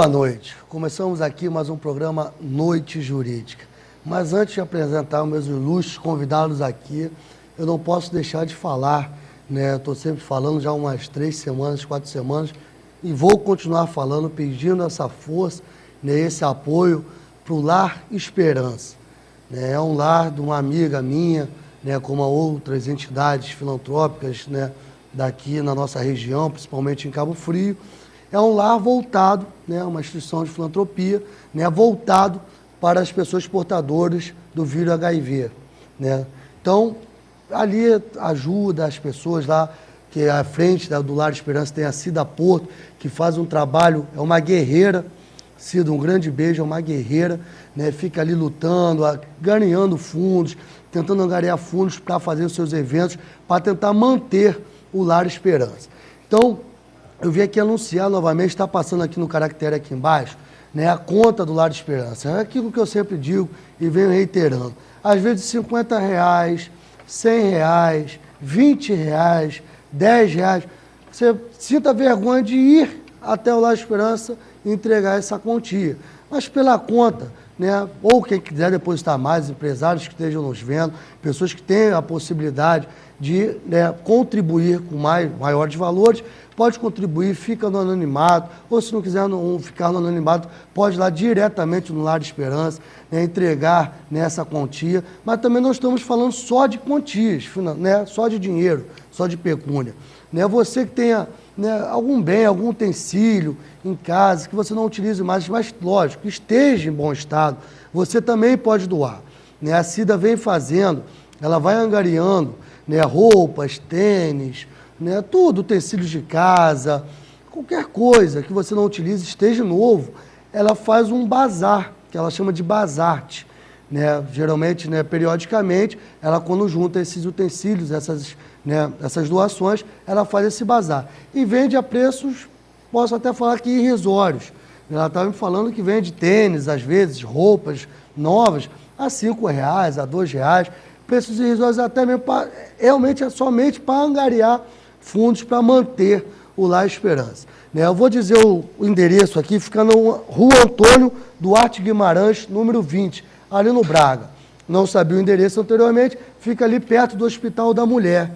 Boa noite. Começamos aqui mais um programa Noite Jurídica. Mas antes de apresentar meus ilustres convidados aqui, eu não posso deixar de falar, né? Estou sempre falando já há umas 3 semanas, 4 semanas, e vou continuar falando, pedindo essa força, né, esse apoio para o Lar Esperança. Né? É um lar de uma amiga minha, né, como outras entidades filantrópicas, né, daqui na nossa região, principalmente em Cabo Frio. É um lar voltado, né, uma instituição de filantropia, né, voltado para as pessoas portadoras do vírus HIV. Né? Então, ali ajuda as pessoas lá, que à frente do Lar Esperança tem a Cida Porto, que faz um trabalho, é uma guerreira. Cida, um grande beijo, é uma guerreira, né, fica ali lutando, ganhando fundos, tentando angariar fundos para fazer os seus eventos, para tentar manter o Lar Esperança. Então, eu vim aqui anunciar novamente, está passando aqui no caractere aqui embaixo, né, a conta do Lar Esperança. É aquilo que eu sempre digo e venho reiterando. Às vezes R$50, R$100, R$20, R$10. Você sinta vergonha de ir até o Lar Esperança e entregar essa quantia. Mas pela conta, né, ou quem quiser depositar mais, empresários que estejam nos vendo, pessoas que tenham a possibilidade de, né, contribuir com maiores valores, pode contribuir, fica no anonimato, ou se não quiser ficar no anonimato, pode ir lá diretamente no Lar Esperança, né, entregar nessa quantia. Mas também não estamos falando só de quantias, né, só de dinheiro, só de pecúnia. Né, você que tenha, né, algum bem, algum utensílio em casa, que você não utilize mais, mas lógico, esteja em bom estado, você também pode doar. Né, a Cida vem fazendo, ela vai angariando, né, roupas, tênis, né, tudo, utensílios de casa, qualquer coisa que você não utilize, esteja novo, ela faz um bazar, que ela chama de bazarte. Né, geralmente, né, periodicamente, ela quando junta esses utensílios, essas doações, ela faz esse bazar. E vende a preços, posso até falar que irrisórios. Ela estava me falando que vende tênis, às vezes, roupas novas, a R$5, a R$2, preços irrisórios até mesmo, realmente é somente para angariar fundos para manter o Lar Esperança. Né, eu vou dizer o endereço aqui, fica na Rua Antônio Duarte Guimarães, número 20, ali no Braga. Não sabia o endereço anteriormente, fica ali perto do Hospital da Mulher.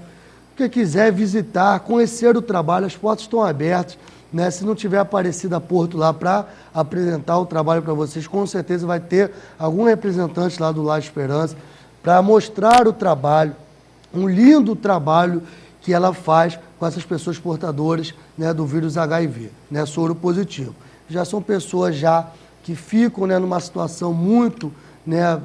Quem quiser visitar, conhecer o trabalho, as portas estão abertas. Né? Se não tiver Aparecida Porto lá para apresentar o trabalho para vocês, com certeza vai ter algum representante lá do Lar Esperança para mostrar o trabalho, um lindo trabalho que ela faz com essas pessoas portadoras, né, do vírus HIV, né, soro positivo. Já são pessoas já que ficam, né, numa situação muito, né,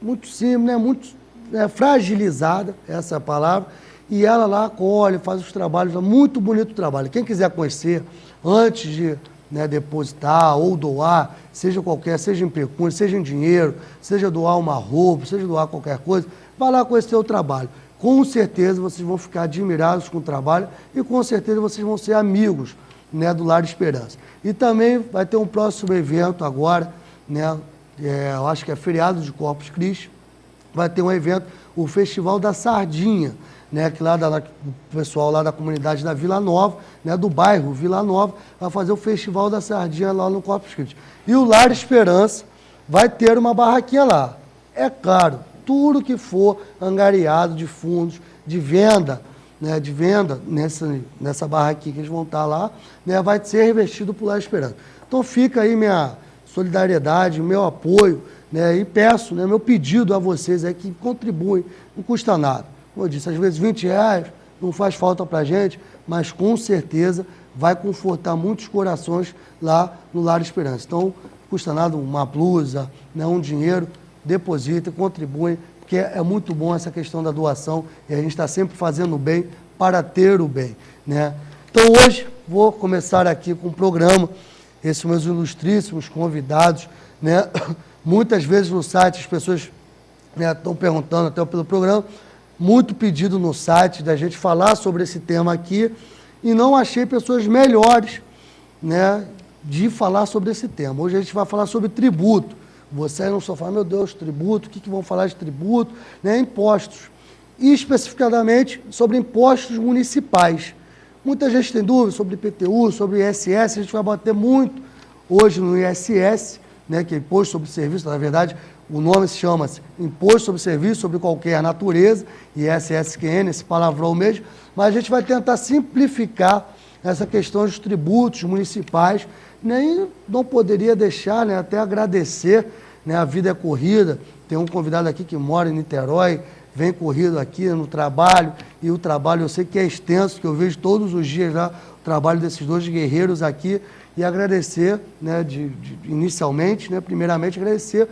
muito simples, né, muito, né, fragilizada, essa é a palavra, e ela lá acolhe, faz os trabalhos, muito bonito o trabalho. Quem quiser conhecer, antes de, né, depositar ou doar, seja qualquer, seja em pecúnia, seja em dinheiro, seja doar uma roupa, seja doar qualquer coisa, vai lá conhecer o trabalho. Com certeza vocês vão ficar admirados com o trabalho e com certeza vocês vão ser amigos, né, do Lar Esperança. E também vai ter um próximo evento agora, né, eu acho que é feriado de Corpus Christi, vai ter um evento, o Festival da Sardinha, né, que lá o pessoal lá da comunidade da Vila Nova, né, do bairro Vila Nova, vai fazer o Festival da Sardinha lá no Corpus Christi. E o Lar Esperança vai ter uma barraquinha lá. É claro, tudo que for angariado de fundos, de venda, né, nessa barraquinha que eles vão estar lá, né, vai ser revestido por Lar Esperança. Então fica aí minha solidariedade, meu apoio, né, e peço, né, meu pedido a vocês é que contribuem, não custa nada. Como eu disse, às vezes R$20 não faz falta para a gente, mas com certeza vai confortar muitos corações lá no Lar Esperança. Então, não custa nada uma blusa, né, um dinheiro, deposita, contribui, porque é muito bom essa questão da doação e a gente está sempre fazendo o bem para ter o bem. Né? Então, hoje, vou começar aqui com o programa, esses meus ilustríssimos convidados, né? Muitas vezes no site as pessoas, né, estão perguntando até pelo programa, muito pedido no site da gente falar sobre esse tema aqui e não achei pessoas melhores, né, de falar sobre esse tema. Hoje a gente vai falar sobre tributo. Você aí não só fala, meu Deus, tributo, o que vão falar de tributo? Né, impostos. E especificadamente sobre impostos municipais. Muita gente tem dúvida sobre IPTU, sobre ISS, a gente vai bater muito hoje no ISS, né, que é Imposto sobre Serviço, na verdade, o nome se chama Imposto sobre Serviço sobre qualquer natureza, ISSQN, esse palavrão mesmo, mas a gente vai tentar simplificar essa questão dos tributos municipais, né, e não poderia deixar, né, até agradecer, né, a vida é corrida, tem um convidado aqui que mora em Niterói, vem corrido aqui no trabalho, e o trabalho eu sei que é extenso, que eu vejo todos os dias lá o trabalho desses dois guerreiros aqui, e agradecer, né, inicialmente, né, primeiramente agradecer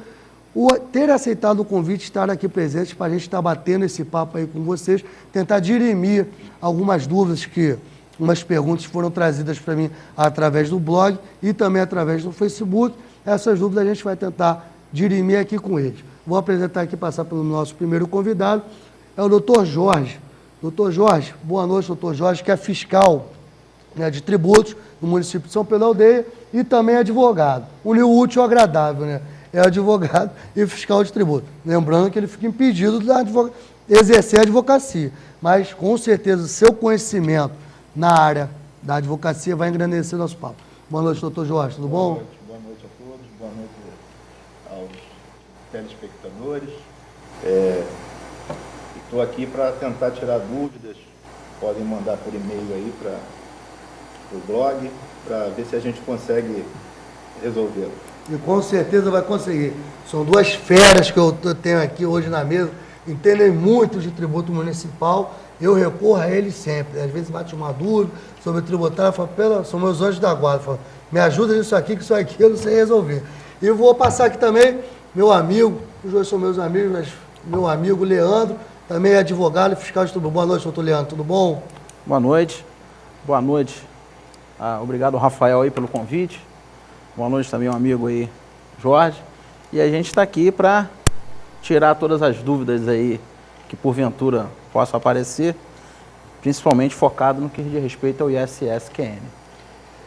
ter aceitado o convite, estar aqui presente para a gente estar batendo esse papo aí com vocês, tentar dirimir algumas dúvidas umas perguntas foram trazidas para mim através do blog e também através do Facebook. Essas dúvidas a gente vai tentar dirimir aqui com eles. Vou apresentar aqui, passar pelo nosso primeiro convidado, é o doutor Jorge. Doutor Jorge, boa noite, doutor Jorge, que é fiscal, né, de tributos no município de São Pedro da Aldeia e também advogado. Uniu o útil ao agradável, né? É advogado e fiscal de tributo. Lembrando que ele fica impedido de exercer a advocacia, mas com certeza seu conhecimento na área da advocacia vai engrandecer nosso papo. Boa noite, doutor Jorge, tudo bom? Boa noite a todos, boa noite aos telespectadores. Estou aqui para tentar tirar dúvidas, podem mandar por e-mail aí para o blog, para ver se a gente consegue resolvê-lo. E com certeza vai conseguir. São duas feras que eu tenho aqui hoje na mesa, entendem muito de tributo municipal, eu recorro a eles sempre. Às vezes bate uma dúvida sobre tributário, eu falo, são meus anjos da guarda, eu falo, me ajuda nisso aqui, que isso aqui eu não sei resolver. E vou passar aqui também, meu amigo, os dois são meus amigos, mas meu amigo Leandro, também é advogado e fiscal de tributo. Boa noite, doutor Leandro, tudo bom? Boa noite. Boa noite. Obrigado, Rafael, aí pelo convite. Boa noite também ao amigo aí, Jorge. E a gente está aqui para tirar todas as dúvidas aí que porventura possam aparecer, principalmente focado no que diz respeito ao ISSQN.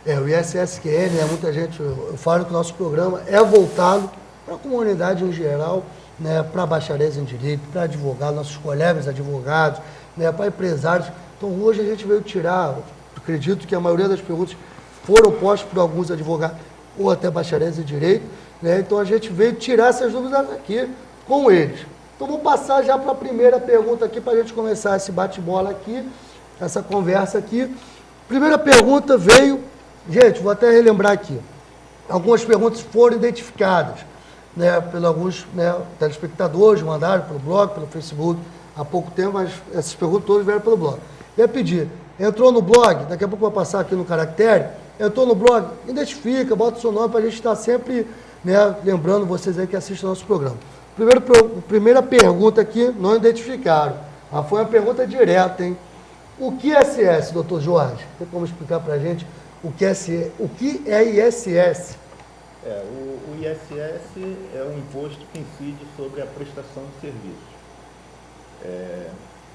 O ISSQN, né, muita gente, eu falo que o nosso programa é voltado para a comunidade em geral, né, para bacharéis em direito, para advogados, nossos colegas advogados, né, para empresários. Então hoje a gente veio tirar, acredito que a maioria das perguntas foram postas por alguns advogados, ou até bacharéis em direito, né? Então a gente veio tirar essas dúvidas aqui com eles. Então vou passar já para a primeira pergunta aqui, para a gente começar esse bate-bola aqui, essa conversa aqui. Primeira pergunta veio, gente, vou até relembrar aqui, algumas perguntas foram identificadas, né, por alguns, né, telespectadores, mandaram pelo blog, pelo Facebook, há pouco tempo, mas essas perguntas todas vieram pelo blog. Eu ia pedir, entrou no blog, daqui a pouco eu vou passar aqui no caractere, entrou no blog, identifica, bota o seu nome para a gente estar sempre, né, lembrando vocês aí que assistem ao nosso programa. Primeira pergunta aqui, não identificaram. Foi uma pergunta direta, hein? O que é ISS, doutor Jorge? Tem como explicar para a gente o que é ISS? O ISS é um imposto que incide sobre a prestação de serviços.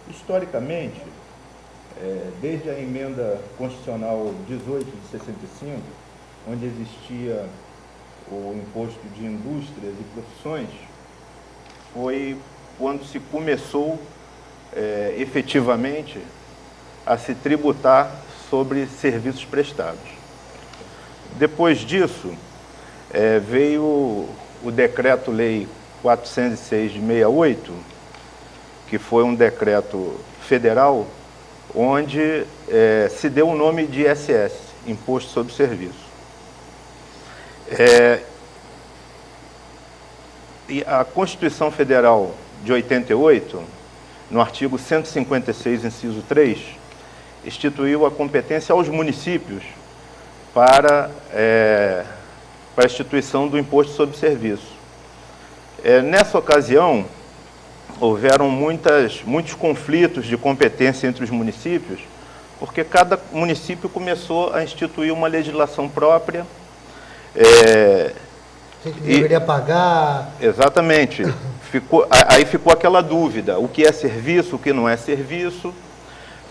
Historicamente, desde a emenda constitucional 18 de 65, onde existia o imposto de indústrias e profissões, foi quando se começou efetivamente a se tributar sobre serviços prestados. Depois disso, veio o Decreto-Lei 406 de 68, que foi um decreto federal, onde se deu o nome de ISS, Imposto sobre Serviço. E a Constituição Federal de 88, no artigo 156, inciso 3, instituiu a competência aos municípios para a instituição do Imposto sobre Serviço. Nessa ocasião, houveram muitos conflitos de competência entre os municípios, porque cada município começou a instituir uma legislação própria. Quem que deveria pagar? Exatamente. Aí ficou aquela dúvida, o que é serviço, o que não é serviço.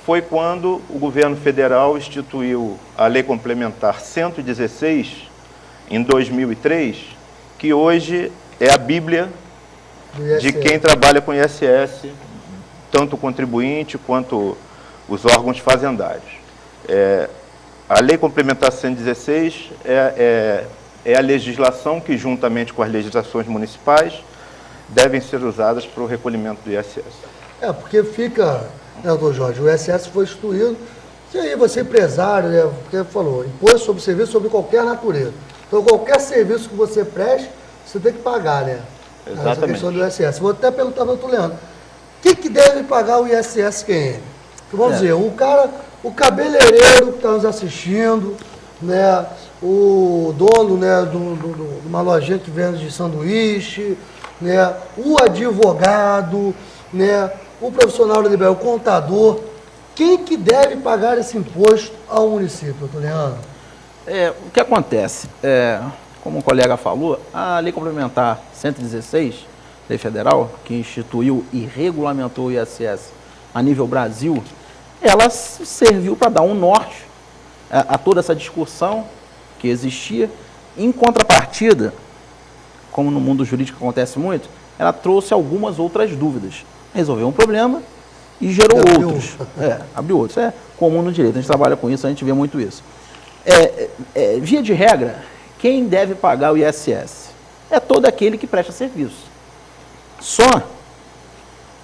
Foi quando o governo federal instituiu a Lei Complementar 116, em 2003, que hoje é a Bíblia de quem trabalha com ISS, tanto o contribuinte quanto os órgãos fazendários. A Lei Complementar 116 é a legislação que, juntamente com as legislações municipais, devem ser usadas para o recolhimento do ISS. Porque fica, né, doutor Jorge, o ISS foi instituído, e aí você empresário, né, porque falou, imposto sobre serviço sobre qualquer natureza. Então, qualquer serviço que você preste, você tem que pagar, né? Exatamente. Essa questão do ISS. Vou até perguntar para o doutor Leandro, o que deve pagar o ISS-QM? Vamos dizer, o cabeleireiro que está nos assistindo, né, o dono, né, de uma lojinha que vende sanduíche, né, o advogado, né, o profissional liberal, o contador, quem que deve pagar esse imposto ao município, doutor Leandro? O que acontece? Como o colega falou, a Lei Complementar 116, Lei Federal, que instituiu e regulamentou o ISS a nível Brasil, ela serviu para dar um norte a toda essa discussão que existia. Em contrapartida, como no mundo jurídico acontece muito, ela trouxe algumas outras dúvidas. Resolveu um problema e gerou outros. Abriu outros. É comum no direito, a gente trabalha com isso, a gente vê muito isso. Via de regra, quem deve pagar o ISS? É todo aquele que presta serviço. Só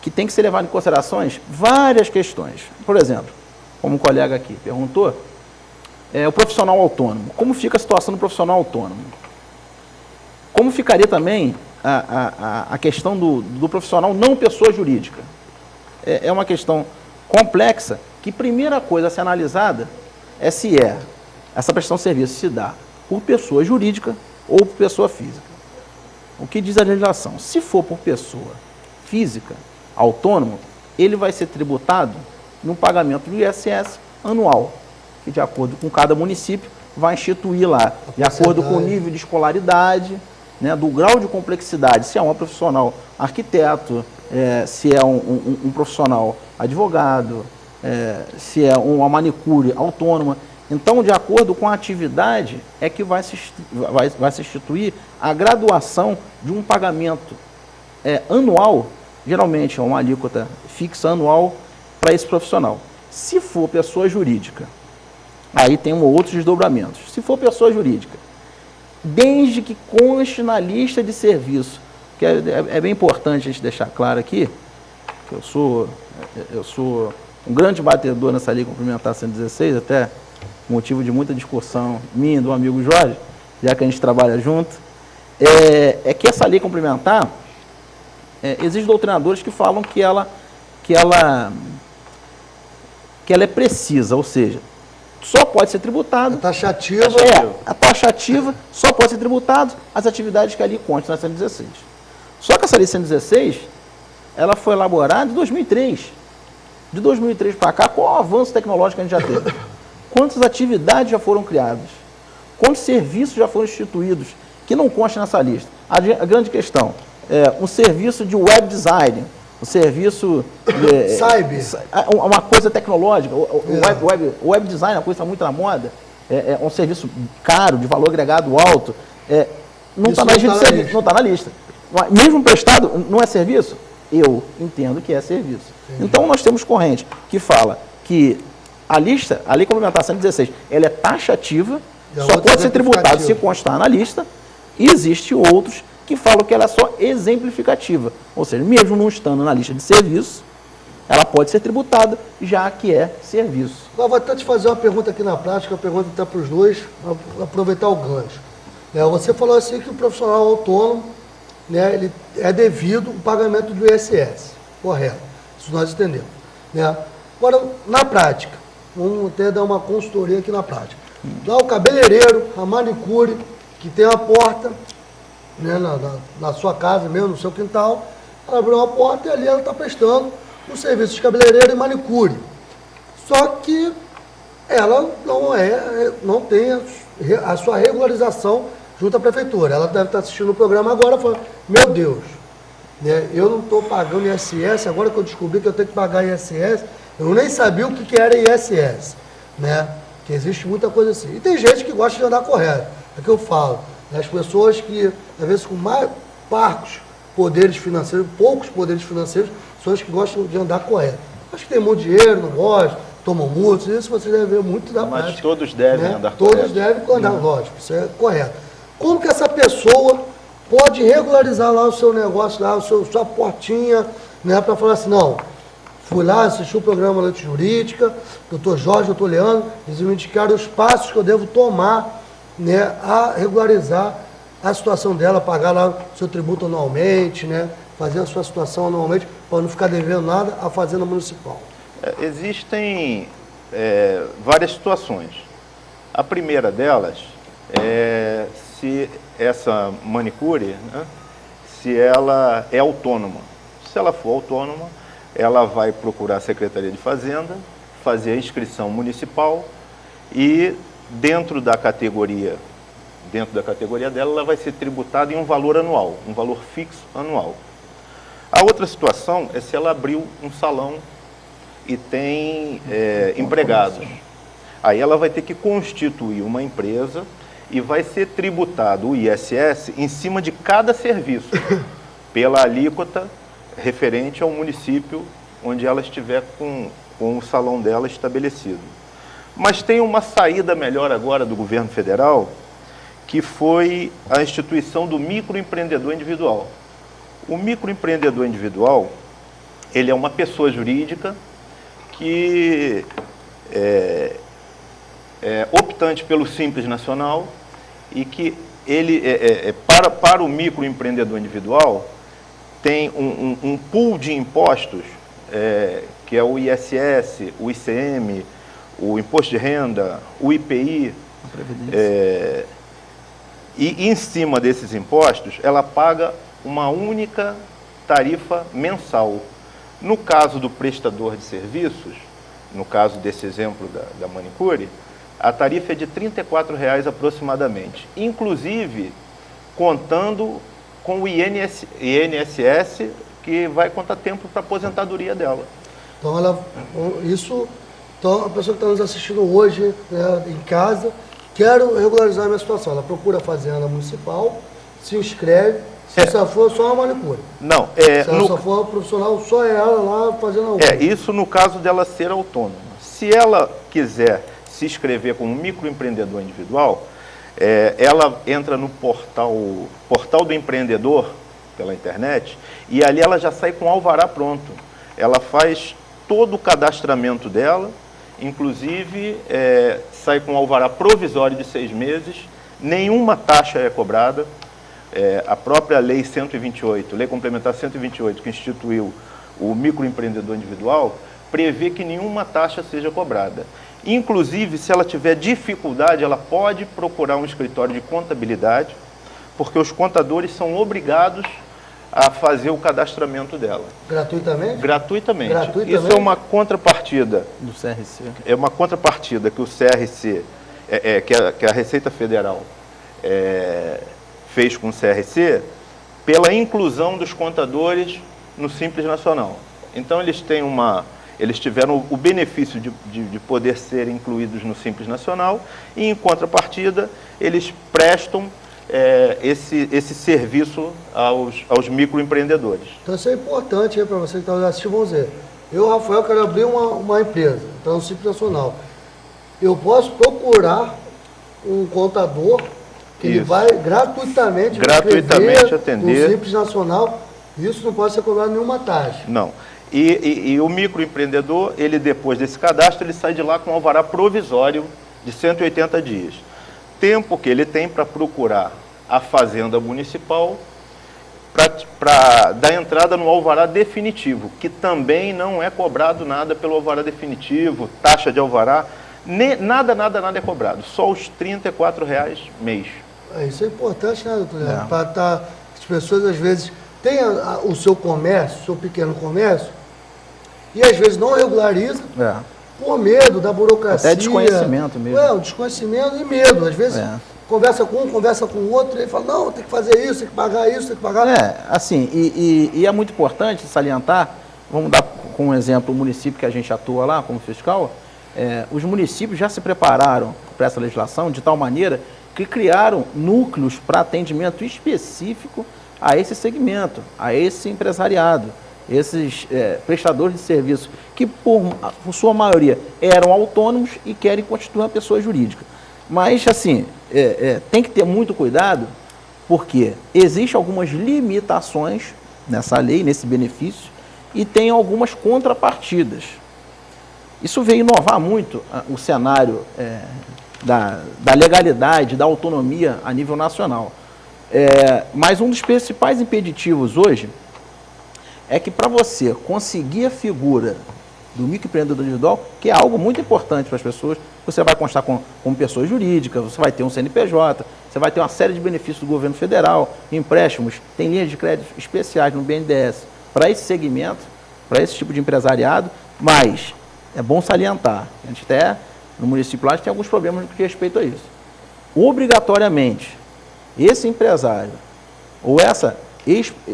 que tem que ser levado em considerações várias questões. Por exemplo, como o colega aqui perguntou, o profissional autônomo. Como fica a situação do profissional autônomo? Como ficaria também a questão do profissional não pessoa jurídica? É uma questão complexa que, primeira coisa a ser analisada é se essa prestação de serviço se dá por pessoa jurídica ou por pessoa física. O que diz a legislação? Se for por pessoa física, autônomo, ele vai ser tributado no pagamento do ISS anual, que de acordo com cada município vai instituir lá, de acordo com o nível de escolaridade, né, do grau de complexidade, se é um profissional arquiteto, se é um profissional advogado, se é uma manicure autônoma. Então, de acordo com a atividade, é que vai se instituir a graduação de um pagamento anual, geralmente é uma alíquota fixa anual para esse profissional. Se for pessoa jurídica, aí tem outros desdobramentos. Se for pessoa jurídica, desde que conste na lista de serviço, que é bem importante a gente deixar claro aqui, que eu sou um grande batedor nessa Lei Complementar 116, até motivo de muita discussão minha e do amigo Jorge, já que a gente trabalha junto, que essa lei complementar, existem doutrinadores que falam que ela é precisa, ou seja, só pode ser tributado... A taxativa... A taxativa só pode ser tributado as atividades que ali constam na 116. Só que essa lei 116, ela foi elaborada em 2003. De 2003 para cá, qual o avanço tecnológico que a gente já teve? Quantas atividades já foram criadas? Quantos serviços já foram instituídos que não constam nessa lista? A grande questão um serviço de web design, um serviço... uma coisa tecnológica. O web design é uma coisa muito na moda, é um serviço caro, de valor agregado alto. Não está na lista. Mesmo prestado, não é serviço? Eu entendo que é serviço. Entendi. Então, nós temos corrente que fala que a Lei Complementar 116, ela é taxativa, só pode ser tributado se constar na lista, e existe outros que falam que ela é só exemplificativa. Ou seja, mesmo não estando na lista de serviço, ela pode ser tributada, já que é serviço. Eu vou até te fazer uma pergunta aqui na prática, uma pergunta até para os dois, para aproveitar o gancho. Você falou assim que o profissional autônomo, né, ele é devido o pagamento do ISS. Correto. Isso nós entendemos. Né? Agora, na prática, vamos até dar uma consultoria aqui na prática. Lá o cabeleireiro, a manicure, que tem uma porta, né, na sua casa mesmo, no seu quintal, ela abriu uma porta e ali ela está prestando o serviço de cabeleireiro e manicure. Só que ela não tem a sua regularização junto à prefeitura. Ela deve estar assistindo o programa agora e falando, meu Deus, né, eu não estou pagando ISS, agora que eu descobri que eu tenho que pagar ISS, eu nem sabia o que era ISS, né? Que existe muita coisa assim. E tem gente que gosta de andar correto, é o que eu falo. As pessoas que, às vezes, com mais parcos poderes financeiros, poucos poderes financeiros, são as que gostam de andar correto. Acho que tem muito dinheiro, não gostam, tomam multas, isso você deve ver muito da prática. Mas todos devem andar correto. Todos devem andar, lógico, isso é correto. Como que essa pessoa pode regularizar lá o seu negócio, lá, sua portinha, né, para falar assim, não, fui lá, assisti o programa Noite Jurídica, doutor Jorge, doutor Leandro, eles me indicaram os passos que eu devo tomar, né, a regularizar a situação dela, pagar lá o seu tributo anualmente, né, fazer a sua situação anualmente, para não ficar devendo nada à Fazenda Municipal. Existem várias situações. A primeira delas é se essa manicure, né, se ela é autônoma. Se ela for autônoma, ela vai procurar a Secretaria de Fazenda, fazer a inscrição municipal e dentro da categoria dela, ela vai ser tributada em um valor anual, um valor fixo anual. A outra situação é se ela abriu um salão e tem empregados. Aí ela vai ter que constituir uma empresa e vai ser tributado o ISS em cima de cada serviço, pela alíquota referente ao município onde ela estiver com o salão dela estabelecido. Mas tem uma saída melhor agora do governo federal, que foi a instituição do microempreendedor individual. O microempreendedor individual, ele é uma pessoa jurídica que é optante pelo Simples Nacional e que ele, para o microempreendedor individual, tem um pool de impostos, que é o ISS, o ICM, o Imposto de Renda, o IPI, e em cima desses impostos, ela paga uma única tarifa mensal. No caso do prestador de serviços, no caso desse exemplo da manicure, a tarifa é de R$ 34,00 aproximadamente, inclusive contando com o INSS, que vai contar tempo para a aposentadoria dela. Então, então a pessoa que está nos assistindo hoje, né, em casa, quero regularizar a minha situação. Ela procura a Fazenda Municipal, se inscreve, se essa for só uma manicure. Não, se ela só for profissional, só é ela lá fazendo algo. Isso no caso dela ser autônoma. Se ela quiser se inscrever como microempreendedor individual, ela entra no portal do empreendedor, pela internet, e ali ela já sai com o alvará pronto. Ela faz todo o cadastramento dela, inclusive sai com o alvará provisório de 6 meses, nenhuma taxa é cobrada. A própria Lei 128, Lei Complementar 128, que instituiu o microempreendedor individual, prevê que nenhuma taxa seja cobrada. Inclusive, se ela tiver dificuldade, ela pode procurar um escritório de contabilidade, porque os contadores são obrigados a fazer o cadastramento dela. Gratuitamente? Gratuitamente. Gratuitamente? Isso é uma contrapartida. Do CRC. É uma contrapartida que o CRC, que a Receita Federal fez com o CRC, pela inclusão dos contadores no Simples Nacional. Então, eles tiveram o benefício de poder ser incluídos no Simples Nacional e, em contrapartida, eles prestam esse serviço aos microempreendedores. Então isso é importante para você que está assistindo, vamos dizer, eu, Rafael, quero abrir uma empresa, então no Simples Nacional. Eu posso procurar um contador que ele vai gratuitamente atender no Simples Nacional, isso não pode ser cobrado nenhuma taxa. Não. E o microempreendedor, ele depois desse cadastro, ele sai de lá com um alvará provisório de 180 dias. Tempo que ele tem para procurar a Fazenda Municipal para dar entrada no alvará definitivo, que também não é cobrado nada pelo alvará definitivo, taxa de alvará, nada é cobrado, só os R$ 34,00 mês. Isso é importante, né, doutor Leandro? Para as pessoas, às vezes, têm o seu comércio, o seu pequeno comércio, e às vezes não regulariza, por medo da burocracia. Até desconhecimento mesmo. O desconhecimento e medo. Às vezes conversa com um, conversa com o outro, e ele fala, não, tem que fazer isso, tem que pagar isso, tem que pagar... Assim, e é muito importante salientar, vamos dar como exemplo o município que a gente atua lá como fiscal, os municípios já se prepararam para essa legislação de tal maneira que criaram núcleos para atendimento específico a esse segmento, a esse empresariado, esses prestadores de serviço que, por sua maioria, eram autônomos e querem constituir uma pessoa jurídica. Mas, assim, tem que ter muito cuidado, porque existem algumas limitações nessa lei, nesse benefício, e tem algumas contrapartidas. Isso veio inovar muito o cenário da legalidade, da autonomia a nível nacional. Mas um dos principais impeditivos hoje é que para você conseguir a figura do microempreendedor individual, que é algo muito importante para as pessoas, você vai constar como pessoa jurídica, você vai ter um CNPJ, você vai ter uma série de benefícios do governo federal, empréstimos, tem linhas de crédito especiais no BNDES para esse segmento, para esse tipo de empresariado, mas é bom salientar, a gente até no município lá tem alguns problemas no que respeito a isso. Obrigatoriamente, esse empresário ou essa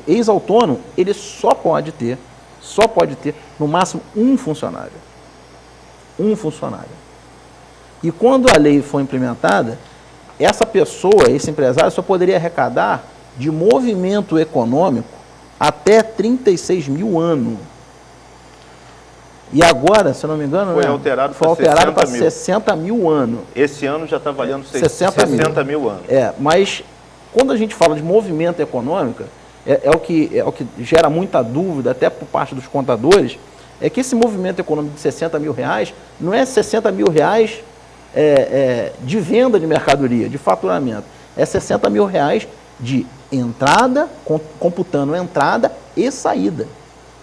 ex-autônomo, ele só pode ter no máximo um funcionário. Um funcionário. E quando a lei for implementada, essa pessoa, esse empresário, só poderia arrecadar de movimento econômico até 36 mil ano. E agora, se eu não me engano, foi alterado para 60 mil ano. Esse ano já está valendo 60 mil anos. Mas quando a gente fala de movimento econômico, é o que gera muita dúvida, até por parte dos contadores, é que esse movimento econômico de 60 mil reais não é 60 mil reais de venda de mercadoria, de faturamento. É 60 mil reais de entrada, computando entrada e saída.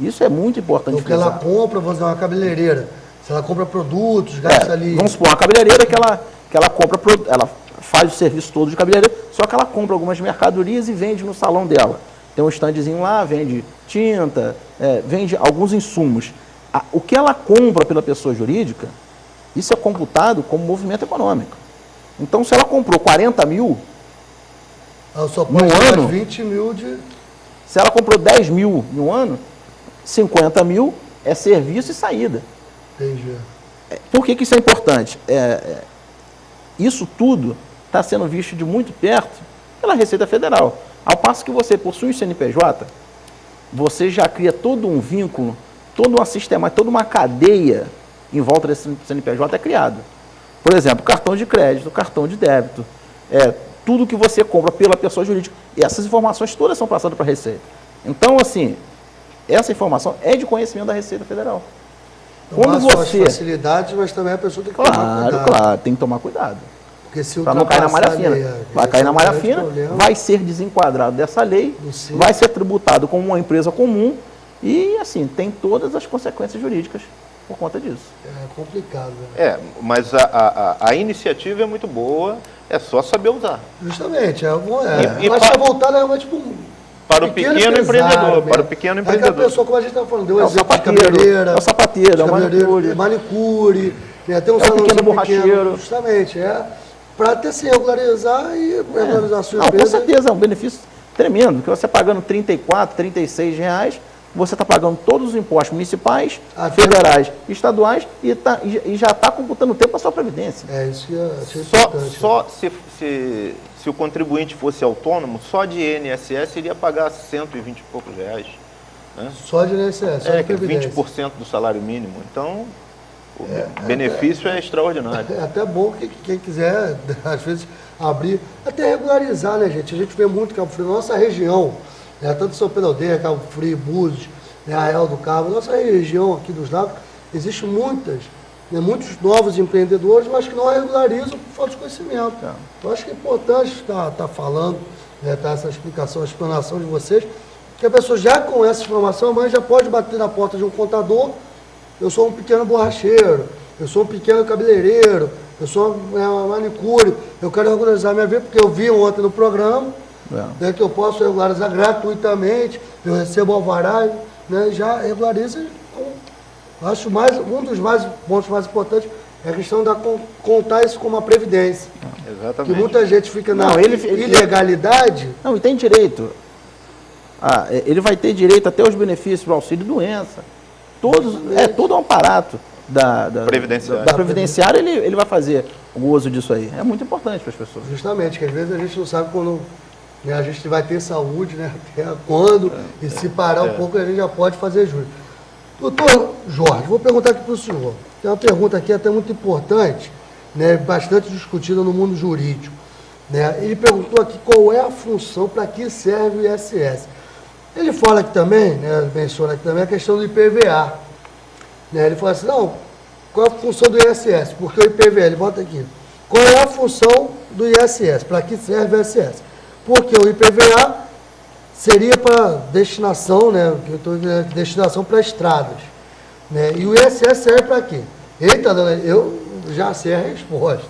Isso é muito importante. Porque ela compra, vamos dizer, uma cabeleireira. Se ela compra produtos, gasta ali... Vamos supor, uma cabeleireira que ela compra, ela faz o serviço todo de cabeleireira, só que ela compra algumas mercadorias e vende no salão dela. Tem um standzinho lá, vende tinta, vende alguns insumos. O que ela compra pela pessoa jurídica, isso é computado como movimento econômico. Então, se ela comprou 40 mil ela só pode no ano, 20 mil de... Se ela comprou 10 mil em um ano, 50 mil é serviço e saída. Entendi. Por que isso é importante? Isso tudo está sendo visto de muito perto pela Receita Federal. Ao passo que você possui um CNPJ, você já cria todo um vínculo, toda uma sistemática, toda uma cadeia em volta desse CNPJ é criado. Por exemplo, cartão de crédito, cartão de débito, tudo que você compra pela pessoa jurídica. E essas informações todas são passadas para a Receita. Então, assim, essa informação é de conhecimento da Receita Federal. Então, quando você... as facilidades, mas também a pessoa tem que tomar cuidado. Claro, tem que tomar cuidado. Para não cair na malha fina. Vai cair na malha fina, vai ser desenquadrado dessa lei, vai ser tributado como uma empresa comum e, assim, tem todas as consequências jurídicas por conta disso. É complicado. Né? Mas a iniciativa é muito boa, é só saber usar. Justamente. Mas para voltar realmente para o pequeno empreendedor. Para o pequeno empreendedor. A pessoa, como a gente está falando, deu um exemplo de cabeleireira. É o sapateiro, é o manicure. Tem um salão pequeno borracheiro. Justamente, para até se regularizar e regularizar a sua empresa. Com certeza, é um benefício tremendo, porque você pagando R$34, R$36, você está pagando todos os impostos municipais, federais, estaduais e já está computando o tempo para a sua previdência. Isso que é importante. Só se o contribuinte fosse autônomo, só de INSS iria pagar 120 e poucos reais. Né? Só de INSS, só de previdência. 20% do salário mínimo. Então, o benefício é extraordinário. É até bom que quem quiser, às vezes, abrir, até regularizar, né, gente? A gente vê muito Cabo Frio, nossa região, tanto São Pedro Aldeia, Cabo Frio, Búzios, Arraial do Cabo, nossa região aqui dos lados, existe muitos novos empreendedores, mas que não regularizam por falta de conhecimento. Eu acho que é importante estar falando, tá, essa explicação, a explanação de vocês, que a pessoa já com essa informação, mas já pode bater na porta de um contador. Eu sou um pequeno borracheiro, eu sou um pequeno cabeleireiro, eu sou uma manicure, eu quero regularizar minha vida, porque eu vi ontem no programa que eu posso regularizar gratuitamente, eu recebo alvará, já regulariza. Acho um dos pontos mais importantes é a questão da contar isso como uma previdência. Exatamente. Que muita gente fica na ilegalidade. Não, e tem direito. Ele vai ter direito até os benefícios do auxílio-doença. Todo um aparato da previdenciária, ele vai fazer o uso disso aí. É muito importante para as pessoas. Justamente, que às vezes a gente não sabe quando a gente vai ter saúde, até quando, e se parar um pouco a gente já pode fazer jus. Doutor Jorge, vou perguntar aqui para o senhor. Tem uma pergunta aqui até muito importante, bastante discutida no mundo jurídico. né? Ele perguntou aqui qual é a função, para que serve o ISS. Ele fala aqui também, né, menciona aqui também a questão do IPVA. Né? Ele fala assim, não, qual é a função do ISS? Porque o IPVA, ele bota aqui, qual é a função do ISS? Para que serve o ISS? Porque o IPVA seria para destinação, né, destinação para estradas. Né? E o ISS serve para quê? Ele está dando, eu já sei a resposta,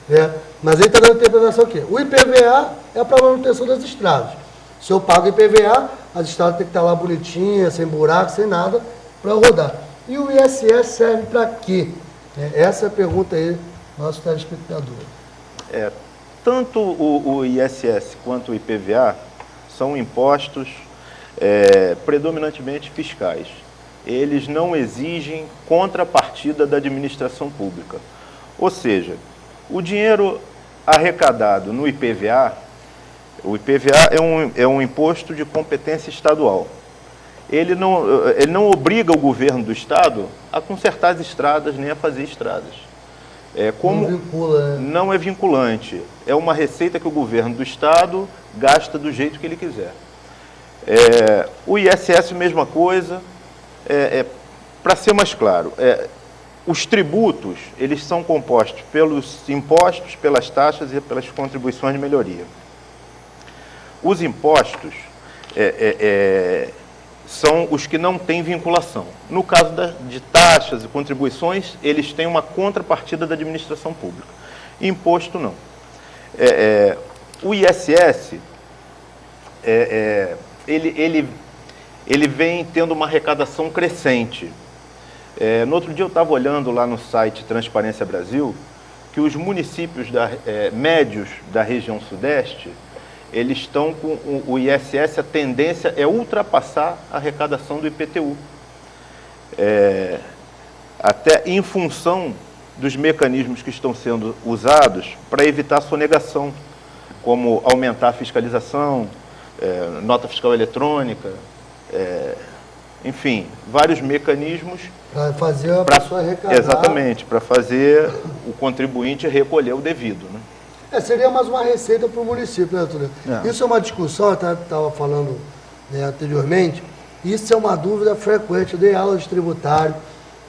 né? Mas ele está dando interpretação aqui. O IPVA é para manutenção das estradas. Se eu pago IPVA, as estradas têm que estar lá bonitinhas, sem buraco, sem nada, para rodar. E o ISS serve para quê? Essa é a pergunta aí do nosso telespectador. Tanto o ISS quanto o IPVA são impostos predominantemente fiscais. Eles não exigem contrapartida da administração pública. Ou seja, o dinheiro arrecadado no IPVA, o IPVA é um imposto de competência estadual. Ele não obriga o governo do estado a consertar as estradas nem a fazer estradas. Como não vincula, né? Não é vinculante. É uma receita que o governo do estado gasta do jeito que ele quiser. O ISS, mesma coisa. Para ser mais claro, os tributos, eles são compostos pelos impostos, pelas taxas e pelas contribuições de melhoria. Os impostos são os que não têm vinculação. No caso de taxas e contribuições, eles têm uma contrapartida da administração pública. Imposto, não. O ISS, ele vem tendo uma arrecadação crescente. No outro dia eu estava olhando lá no site Transparência Brasil, que os municípios médios da região sudeste, eles estão com o ISS, a tendência é ultrapassar a arrecadação do IPTU. Até em função dos mecanismos que estão sendo usados para evitar sonegação, como aumentar a fiscalização, nota fiscal eletrônica, enfim, vários mecanismos para fazer a pessoa arrecadar. Exatamente, para fazer o contribuinte recolher o devido, né? Seria mais uma receita para o município, né, Túlio? Isso é uma discussão, eu estava falando anteriormente, isso é uma dúvida frequente. Eu dei aula de tributário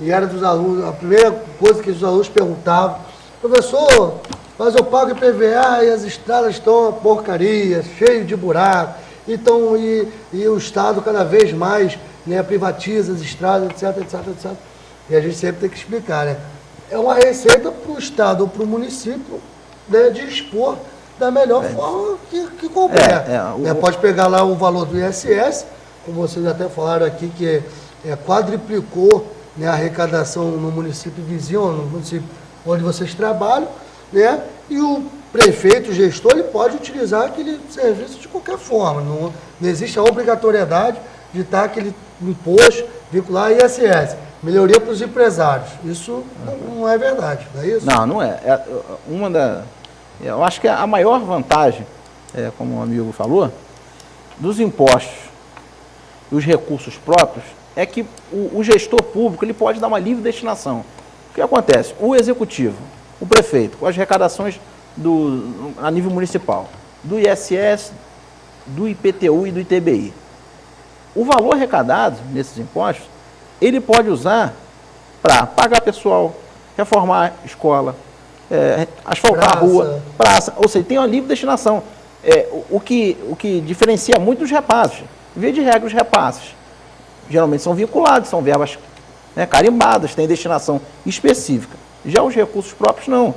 e era dos alunos, a primeira coisa que os alunos perguntavam, professor, mas eu pago IPVA e as estradas estão uma porcaria, cheio de buraco, então, e o Estado cada vez mais privatiza as estradas, etc, etc, etc. E a gente sempre tem que explicar, né? É uma receita para o Estado ou para o município, né, de expor da melhor forma que couber. Pode pegar lá o valor do ISS, como vocês até falaram aqui, que quadriplicou, né, a arrecadação no município vizinho, no município onde vocês trabalham, né, e o prefeito, o gestor, ele pode utilizar aquele serviço de qualquer forma. Não existe a obrigatoriedade de estar aquele imposto vincular a ISS. Melhoria para os empresários. Isso não é verdade, não é isso? Não é. Eu acho que a maior vantagem, como o amigo falou, dos impostos e os recursos próprios é que o gestor público ele pode dar uma livre destinação. O que acontece? O executivo, o prefeito, com as arrecadações a nível municipal, do ISS, do IPTU e do ITBI. O valor arrecadado nesses impostos, ele pode usar para pagar pessoal, reformar escola, asfaltar a rua, praça, ou seja, tem uma livre destinação. O que diferencia muito dos repasses. Via de regra, os repasses geralmente são vinculados, são verbas carimbadas, têm destinação específica. Já os recursos próprios, não.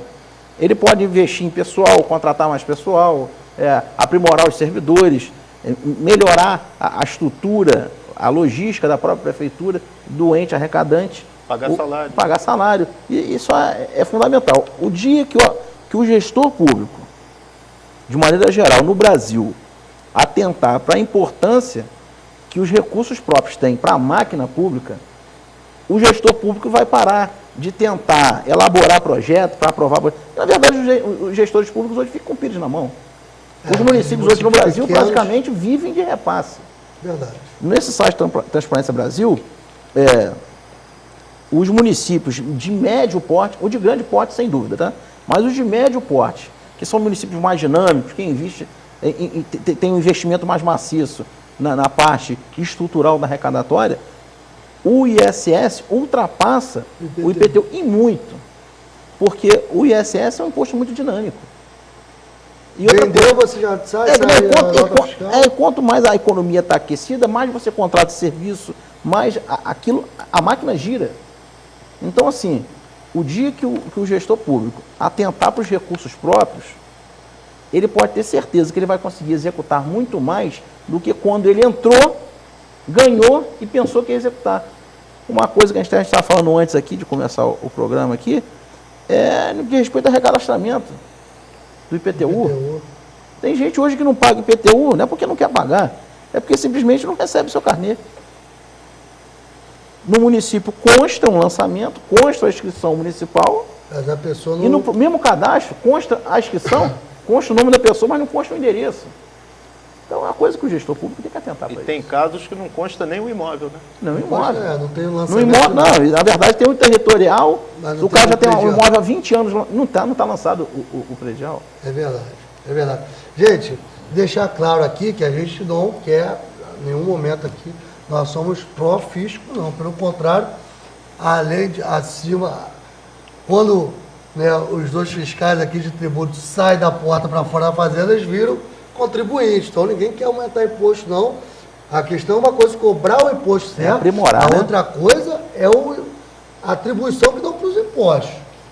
Ele pode investir em pessoal, contratar mais pessoal, aprimorar os servidores, melhorar a estrutura, a logística da própria prefeitura, do ente arrecadante. Pagar salário. E isso é fundamental. O dia que o gestor público, de maneira geral, no Brasil, atentar para a importância que os recursos próprios têm para a máquina pública, o gestor público vai parar de tentar elaborar projeto para aprovar. Na verdade, os gestores públicos hoje ficam com o pires na mão. Os municípios hoje no Brasil praticamente vivem de repasse. Verdade. Nesse site Transparência Brasil, os municípios de médio porte, ou de grande porte sem dúvida, tá? Mas os de médio porte, que são municípios mais dinâmicos, que tem um investimento mais maciço na parte estrutural da arrecadatória, o ISS ultrapassa o IPTU e muito. Porque o ISS é um imposto muito dinâmico. E vendeu, você já sai, quanto mais a economia está aquecida, mais você contrata serviço, mais a máquina gira. Então, assim, o dia que o gestor público atentar para os recursos próprios, ele pode ter certeza que ele vai conseguir executar muito mais do que quando ele entrou, ganhou e pensou que ia executar. Uma coisa que a gente estava falando antes aqui, de começar o programa aqui, é no que respeito ao recadastramento do IPTU. Tem gente hoje que não paga IPTU, não é porque não quer pagar, é porque simplesmente não recebe seu carnê. No município consta um lançamento, consta a inscrição municipal, mas a pessoa não... e no mesmo cadastro consta a inscrição, consta o nome da pessoa, mas não consta o endereço. Então é uma coisa que o gestor público tem que atentar para isso. E tem casos que não consta nem o imóvel, né? Não, o imóvel. Não tem o lançamento. No imóvel, não, na verdade tem o territorial, o cara já tem um imóvel há 20 anos, não tá lançado o predial. É verdade, é verdade. Gente, deixar claro aqui que a gente não quer, em nenhum momento aqui, nós somos pró-fisco, não. Pelo contrário, além de, acima, quando os dois fiscais aqui de tributo saem da porta para fora da fazenda, eles viram contribuinte. Então ninguém quer aumentar imposto, não. A questão é uma coisa, cobrar o imposto certo. Aprimorar, a outra coisa é a atribuição que dão para os impostos.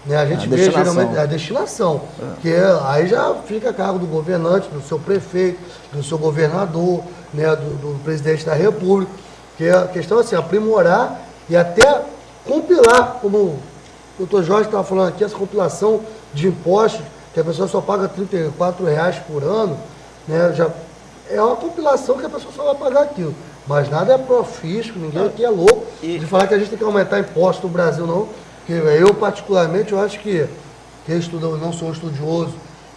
A gente vê geralmente a destinação, que aí já fica a cargo do governante, do seu prefeito, do seu governador, do presidente da República. Que a questão é assim, aprimorar e até compilar, como o doutor Jorge estava falando aqui, essa compilação de impostos, que a pessoa só paga R$34 por ano, já é uma compilação que a pessoa só vai pagar aquilo. Mas nada é profisco, ninguém aqui é louco de falar que a gente tem que aumentar impostos no Brasil, não. Porque eu, particularmente, eu acho que eu não sou um estudioso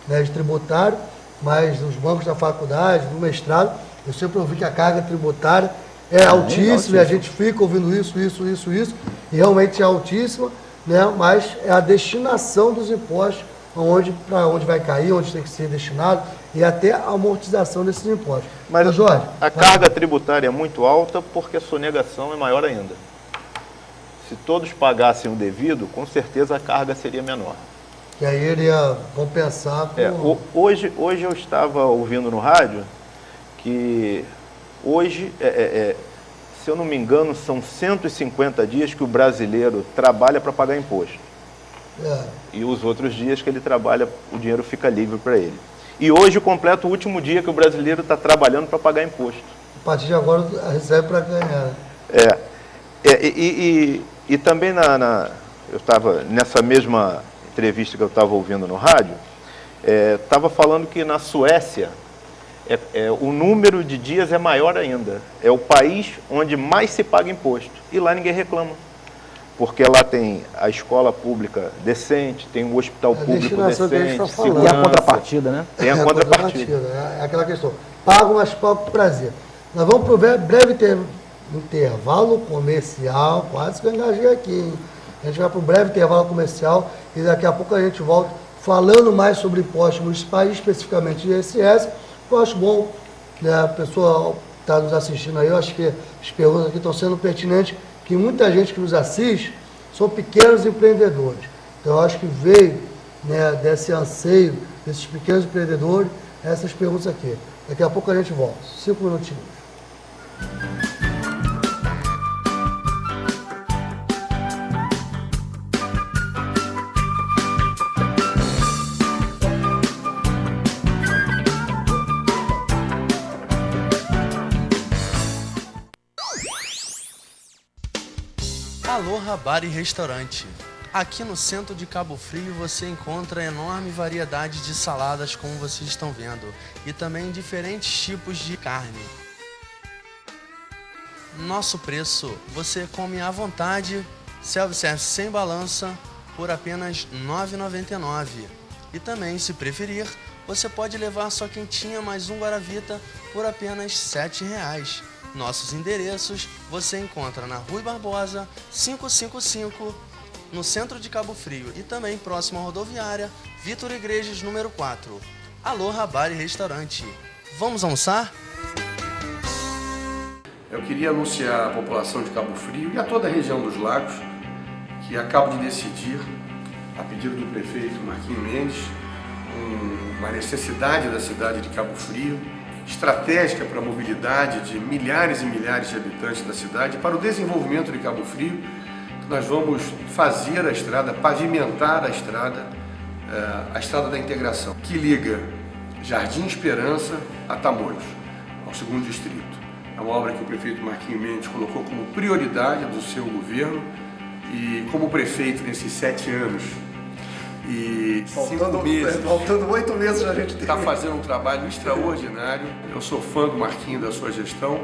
de tributário, mas nos bancos da faculdade, no mestrado, eu sempre ouvi que a carga tributária é altíssima, e a gente fica ouvindo isso, e realmente é altíssima, mas é a destinação dos impostos, para onde vai cair, onde tem que ser destinado, e até a amortização desses impostos. Mas, então, Jorge, a carga tributária é muito alta porque a sonegação é maior ainda. Se todos pagassem o devido, com certeza a carga seria menor. E aí ele ia compensar com... Hoje eu estava ouvindo no rádio que hoje, se eu não me engano, são 150 dias que o brasileiro trabalha para pagar imposto. E os outros dias que ele trabalha, o dinheiro fica livre para ele. E hoje completa o último dia que o brasileiro está trabalhando para pagar imposto. A partir de agora recebe para ganhar. E também eu estava nessa mesma entrevista que eu estava ouvindo no rádio, estava falando que na Suécia o número de dias é maior ainda. É o país onde mais se paga imposto. E lá ninguém reclama. Porque lá tem a escola pública decente, tem um hospital público decente, segurança. E a contrapartida, né? Tem a contrapartida. É aquela questão. Pago, mas pago com prazer. Nós vamos para o breve intervalo comercial, quase que eu engasguei aqui, hein? A gente vai para um breve intervalo comercial e daqui a pouco a gente volta falando mais sobre impostos municipais, especificamente de ISS. Eu acho bom, a pessoa está nos assistindo aí, eu acho que as perguntas aqui estão sendo pertinentes, que muita gente que nos assiste são pequenos empreendedores. Então eu acho que veio desse anseio desses pequenos empreendedores essas perguntas aqui. Daqui a pouco a gente volta. 5 minutinhos. Aloha Bar e Restaurante. Aqui no centro de Cabo Frio você encontra enorme variedade de saladas, como vocês estão vendo, e também diferentes tipos de carne. Nosso preço, você come à vontade, self-service sem balança, por apenas R$ 9,99. E também, se preferir, você pode levar sua quentinha mais um Guaravita por apenas R$ 7,00. Nossos endereços você encontra na Rui Barbosa, 555, no centro de Cabo Frio e também próximo à rodoviária Vitor Igrejas, número 4. Aloha Bar e Restaurante. Vamos almoçar? Eu queria anunciar à população de Cabo Frio e a toda a região dos lagos que acabo de decidir, a pedido do prefeito Marquinhos Mendes, uma necessidade da cidade de Cabo Frio, estratégica para a mobilidade de milhares e milhares de habitantes da cidade, para o desenvolvimento de Cabo Frio. Nós vamos fazer a estrada, pavimentar a estrada da integração, que liga Jardim Esperança a Tamoios, ao 2º distrito. É uma obra que o prefeito Marquinhos Mendes colocou como prioridade do seu governo e como prefeito nesses 7 anos e 5 meses, faltando 8 meses a gente está fazendo um trabalho extraordinário. Eu sou fã do Marquinhos, da sua gestão.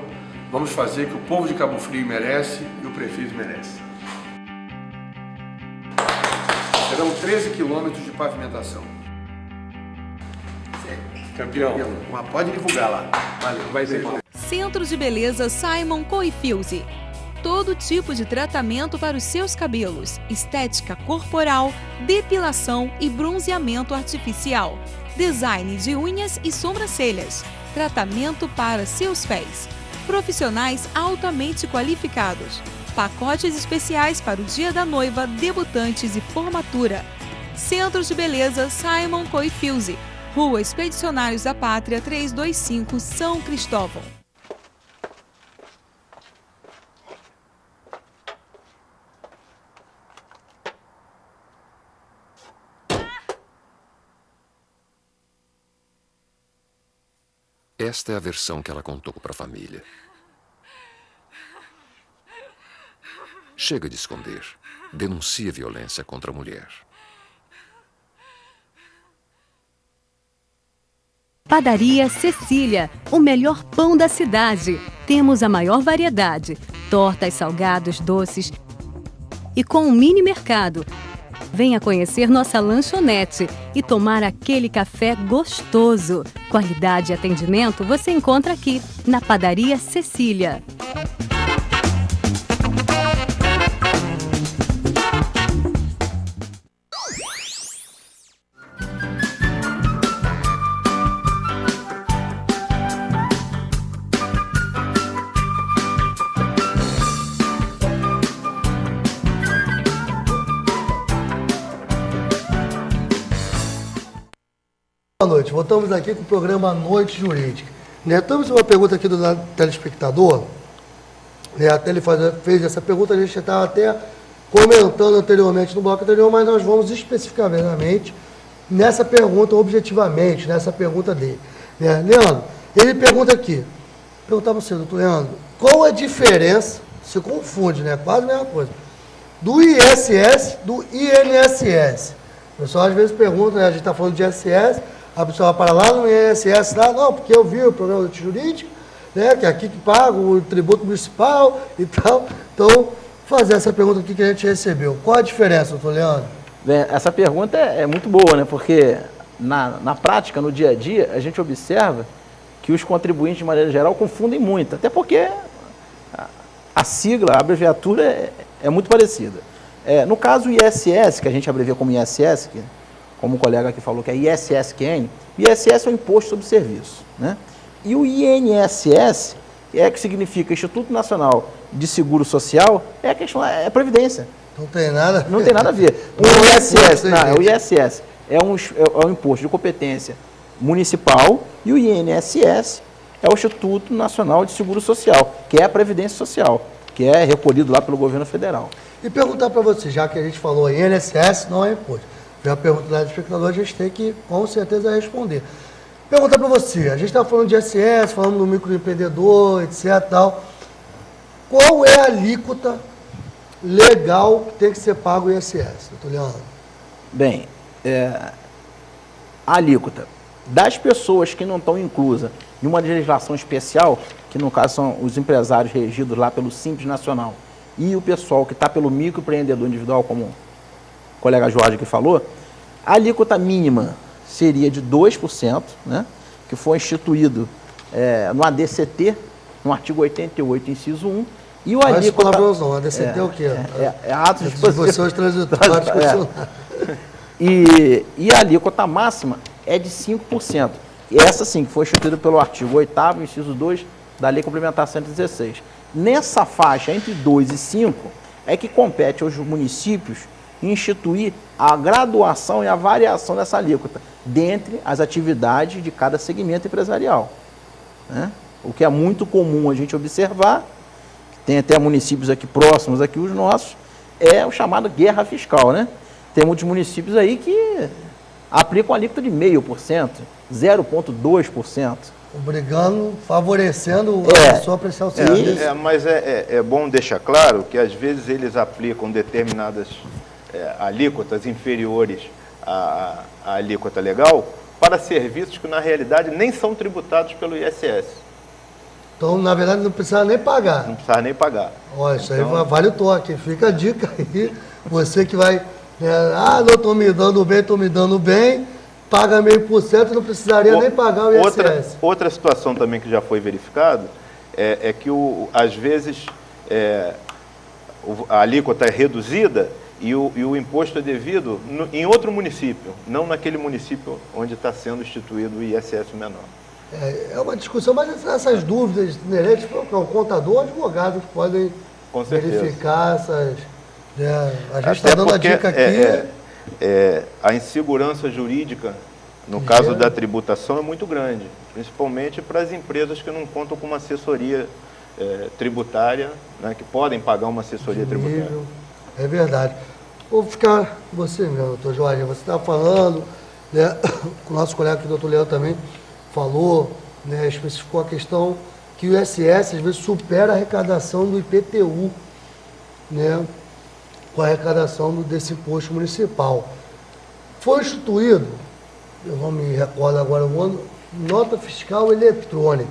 Vamos fazer o que o povo de Cabo Frio merece e o prefeito merece. Serão 13 quilômetros de pavimentação. Campeão, Pode divulgar lá. valeu, vai ser. Centro de Beleza Simon Coifuse. Todo tipo de tratamento para os seus cabelos, estética corporal, depilação e bronzeamento artificial, design de unhas e sobrancelhas, tratamento para seus pés, profissionais altamente qualificados, pacotes especiais para o dia da noiva, debutantes e formatura. Centro de Beleza Simon Coifuse, Rua Expedicionários da Pátria 325, São Cristóvão. Esta é a versão que ela contou para a família. Chega de esconder. Denuncie a violência contra a mulher. Padaria Cecília, o melhor pão da cidade. Temos a maior variedade, tortas, salgados, doces e com um mini mercado. Venha conhecer nossa lanchonete e tomar aquele café gostoso. Qualidade e atendimento você encontra aqui, na Padaria Cecília. Boa noite, voltamos aqui com o programa Noite Jurídica. Temos uma pergunta aqui do telespectador, até ele fez essa pergunta, a gente estava até comentando anteriormente no bloco anterior, mas nós vamos especificamente nessa pergunta, objetivamente, nessa pergunta dele. Leandro, ele pergunta aqui, perguntar para você, doutor Leandro, qual a diferença, se confunde, quase a mesma coisa, do ISS do INSS? O pessoal às vezes pergunta, a gente está falando de ISS, a pessoa vai para lá no INSS, lá, não, porque eu vi o programa jurídico, que é aqui que paga o tributo municipal e tal. Então, fazer essa pergunta aqui que a gente recebeu. Qual a diferença, doutor Leandro? Bem, essa pergunta é muito boa, porque na prática, no dia a dia, a gente observa que os contribuintes, de maneira geral, confundem muito, até porque a sigla, a abreviatura é muito parecida. No caso, o ISS, que a gente abrevia como ISS, como o colega aqui falou, que é ISSQN, o ISS é o Imposto sobre Serviço. E o INSS, que significa Instituto Nacional de Seguro Social, é Previdência. Não tem nada. Não tem nada a ver. O ISS é um imposto de competência municipal e o INSS é o Instituto Nacional de Seguro Social, que é a Previdência Social, que é recolhido lá pelo governo federal. E perguntar para você, já que a gente falou INSS, não é imposto. Já pergunta do espectador, a gente tem que, com certeza, responder. Perguntar para você, a gente está falando de ISS, falando do microempreendedor, etc. Tal. Qual é a alíquota legal que tem que ser pago o ISS, doutor Leandro? Bem, a alíquota das pessoas que não estão inclusas em uma legislação especial, que no caso são os empresários regidos lá pelo Simples Nacional, e o pessoal que está pelo microempreendedor individual, como o colega Jorge que falou, a alíquota mínima seria de 2%, que foi instituído no ADCT, no artigo 88, inciso 1, E o Mas alíquota... palavrões não, a DCT é o quê? atos de Disposições transitórias condicionais. E a alíquota máxima é de 5%. E essa sim, que foi instituída pelo artigo 8º, inciso 2, da Lei Complementar 116. Nessa faixa, entre 2 e 5, é que compete aos municípios instituir a graduação e a variação dessa alíquota, dentre as atividades de cada segmento empresarial. Né? O que é muito comum a gente observar, tem até municípios aqui próximos, aqui os nossos, é o chamado guerra fiscal, né? Tem muitos municípios aí que aplicam a alíquota de 0,5%, 0,2%. Obrigando, favorecendo a pessoa a prestar o serviço. Mas é bom deixar claro que às vezes eles aplicam determinadas alíquotas inferiores à alíquota legal para serviços que na realidade nem são tributados pelo ISS. Então, na verdade, não precisa nem pagar. Não precisa nem pagar. Olha, isso aí vale o toque. Fica a dica aí. Você que vai... não estou me dando bem, paga 0,5%, não precisaria nem pagar o ISS. Outra situação também que já foi verificado é que, às vezes, a alíquota é reduzida e o imposto é devido em outro município, não naquele município onde está sendo instituído o ISS menor. É uma discussão, mas essas dúvidas inerentes, o contador, advogado que podem verificar essas... a gente está dando a dica aqui. A insegurança jurídica, no caso da tributação, é muito grande, principalmente para as empresas que não contam com uma assessoria tributária, né, que podem pagar uma assessoria tributária. É verdade. Vou ficar você mesmo, doutor Jorge. Você estava falando, né, com o nosso colega aqui, o doutor Leandro, também falou, né, especificou a questão que o ISS às vezes supera a arrecadação do IPTU, né, com a arrecadação desse imposto municipal. Foi instituído, eu não me recordo agora o ano, nota fiscal eletrônica.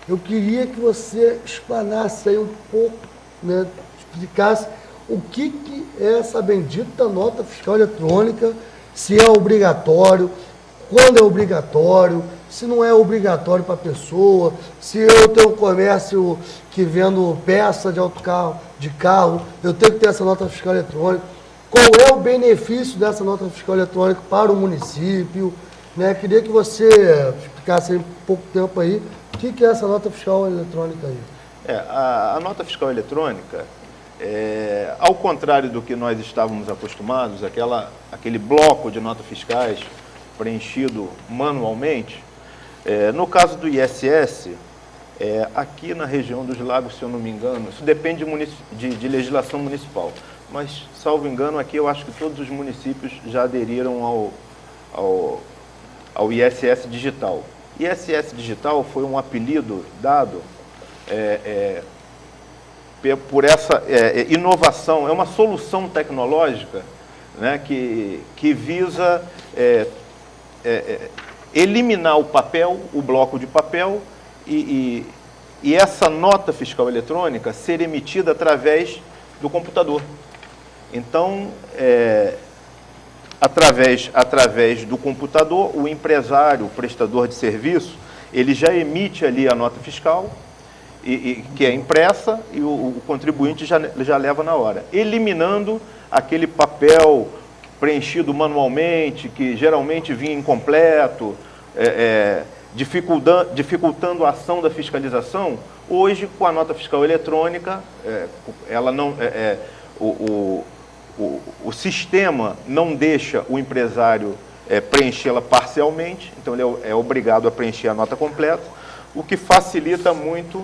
Eu queria que você explanasse aí um pouco, né, explicasse o que é essa bendita nota fiscal eletrônica, se é obrigatório, quando é obrigatório, se não é obrigatório para a pessoa, se eu tenho um comércio que vendo peça de carro, eu tenho que ter essa nota fiscal eletrônica. Qual é o benefício dessa nota fiscal eletrônica para o município? Né? Queria que você explicasse em pouco tempo aí o que é essa nota fiscal eletrônica aí. A nota fiscal eletrônica, ao contrário do que nós estávamos acostumados, aquele bloco de notas fiscais preenchido manualmente, no caso do ISS, aqui na região dos Lagos, se eu não me engano, isso depende de legislação municipal, mas, salvo engano, aqui eu acho que todos os municípios já aderiram ao ISS digital. ISS digital foi um apelido dado por essa inovação, é uma solução tecnológica, né, que visa eliminar o papel, o bloco de papel, e essa nota fiscal eletrônica ser emitida através do computador. Então, através do computador, o empresário, o prestador de serviço, ele já emite ali a nota fiscal, que é impressa, e o contribuinte já leva na hora, eliminando aquele papel preenchido manualmente, que geralmente vinha incompleto, dificultando a ação da fiscalização. Hoje, com a nota fiscal eletrônica, o sistema não deixa o empresário preenchê-la parcialmente, então ele é obrigado a preencher a nota completa, o que facilita muito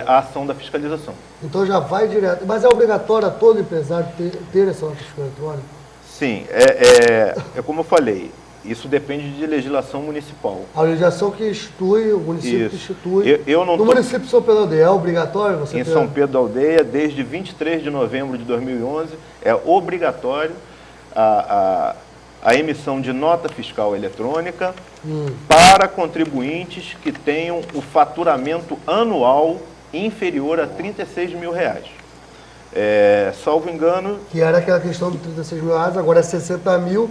a ação da fiscalização. Então já vai direto. Mas é obrigatório a todo empresário ter essa nota fiscal eletrônica? Sim, é como eu falei, isso depende de legislação municipal. A legislação que institui, o município isso. Que institui. No município de São Pedro da Aldeia é obrigatório você ter? Em São Pedro da Aldeia, desde 23 de novembro de 2011, é obrigatório a emissão de nota fiscal eletrônica para contribuintes que tenham o faturamento anual inferior a R$36 mil. Salvo engano... Que era aquela questão de R$36 mil, agora é 60 mil.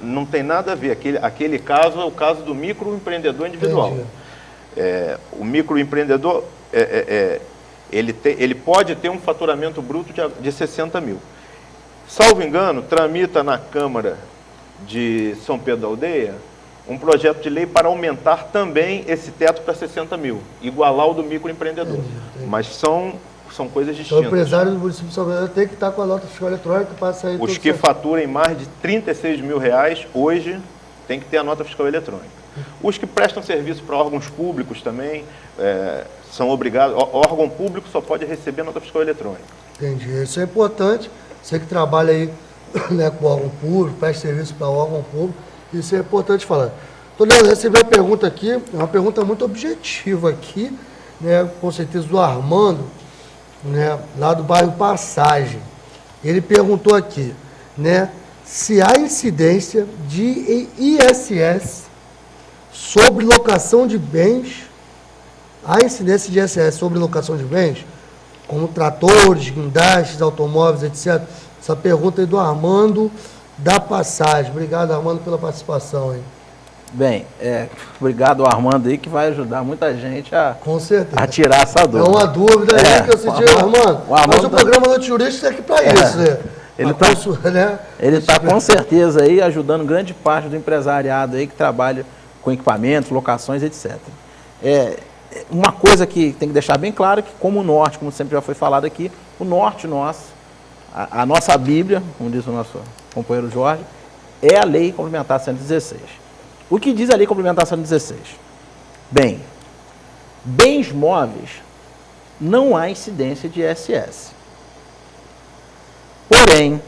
Não tem nada a ver. Aquele caso é o caso do microempreendedor individual. O microempreendedor, ele pode ter um faturamento bruto de 60 mil. Salvo engano, tramita na Câmara de São Pedro da Aldeia um projeto de lei para aumentar também esse teto para 60 mil, igualar o do microempreendedor. Entendi. Mas são coisas distintas. Então, o empresário do município de São Pedro tem que estar com a nota fiscal eletrônica para sair. Os que faturem mais de 36 mil reais, hoje, tem que ter a nota fiscal eletrônica. Os que prestam serviço para órgãos públicos também são obrigados. Órgão público só pode receber nota fiscal eletrônica. Entendi. Isso é importante. Você que trabalha aí, né, com órgão público, presta serviço para órgão público, isso é importante falar. Toledo, recebi uma pergunta aqui, é uma pergunta muito objetiva aqui, né, com certeza do Armando, né, lá do bairro Passagem. Ele perguntou aqui, né, se há incidência de ISS sobre locação de bens, há incidência de ISS sobre locação de bens, como tratores, guindastes, automóveis, etc. Essa pergunta é do Armando da Passagem. Obrigado, Armando, pela participação. Hein? Bem, obrigado ao Armando aí, que vai ajudar muita gente a tirar essa dúvida. É uma dúvida aí que eu senti, Armando. Mas o programa Noite Jurídica é aqui para isso, né? Ele está com certeza aí ajudando grande parte do empresariado aí que trabalha com equipamentos, locações, etc. Uma coisa que tem que deixar bem claro, que como o norte, como sempre já foi falado aqui, o norte nosso, a nossa Bíblia, como diz o nosso companheiro Jorge, é a Lei Complementar 116. O que diz a Lei Complementar 116? Bem, bens móveis não há incidência de ISS. Porém,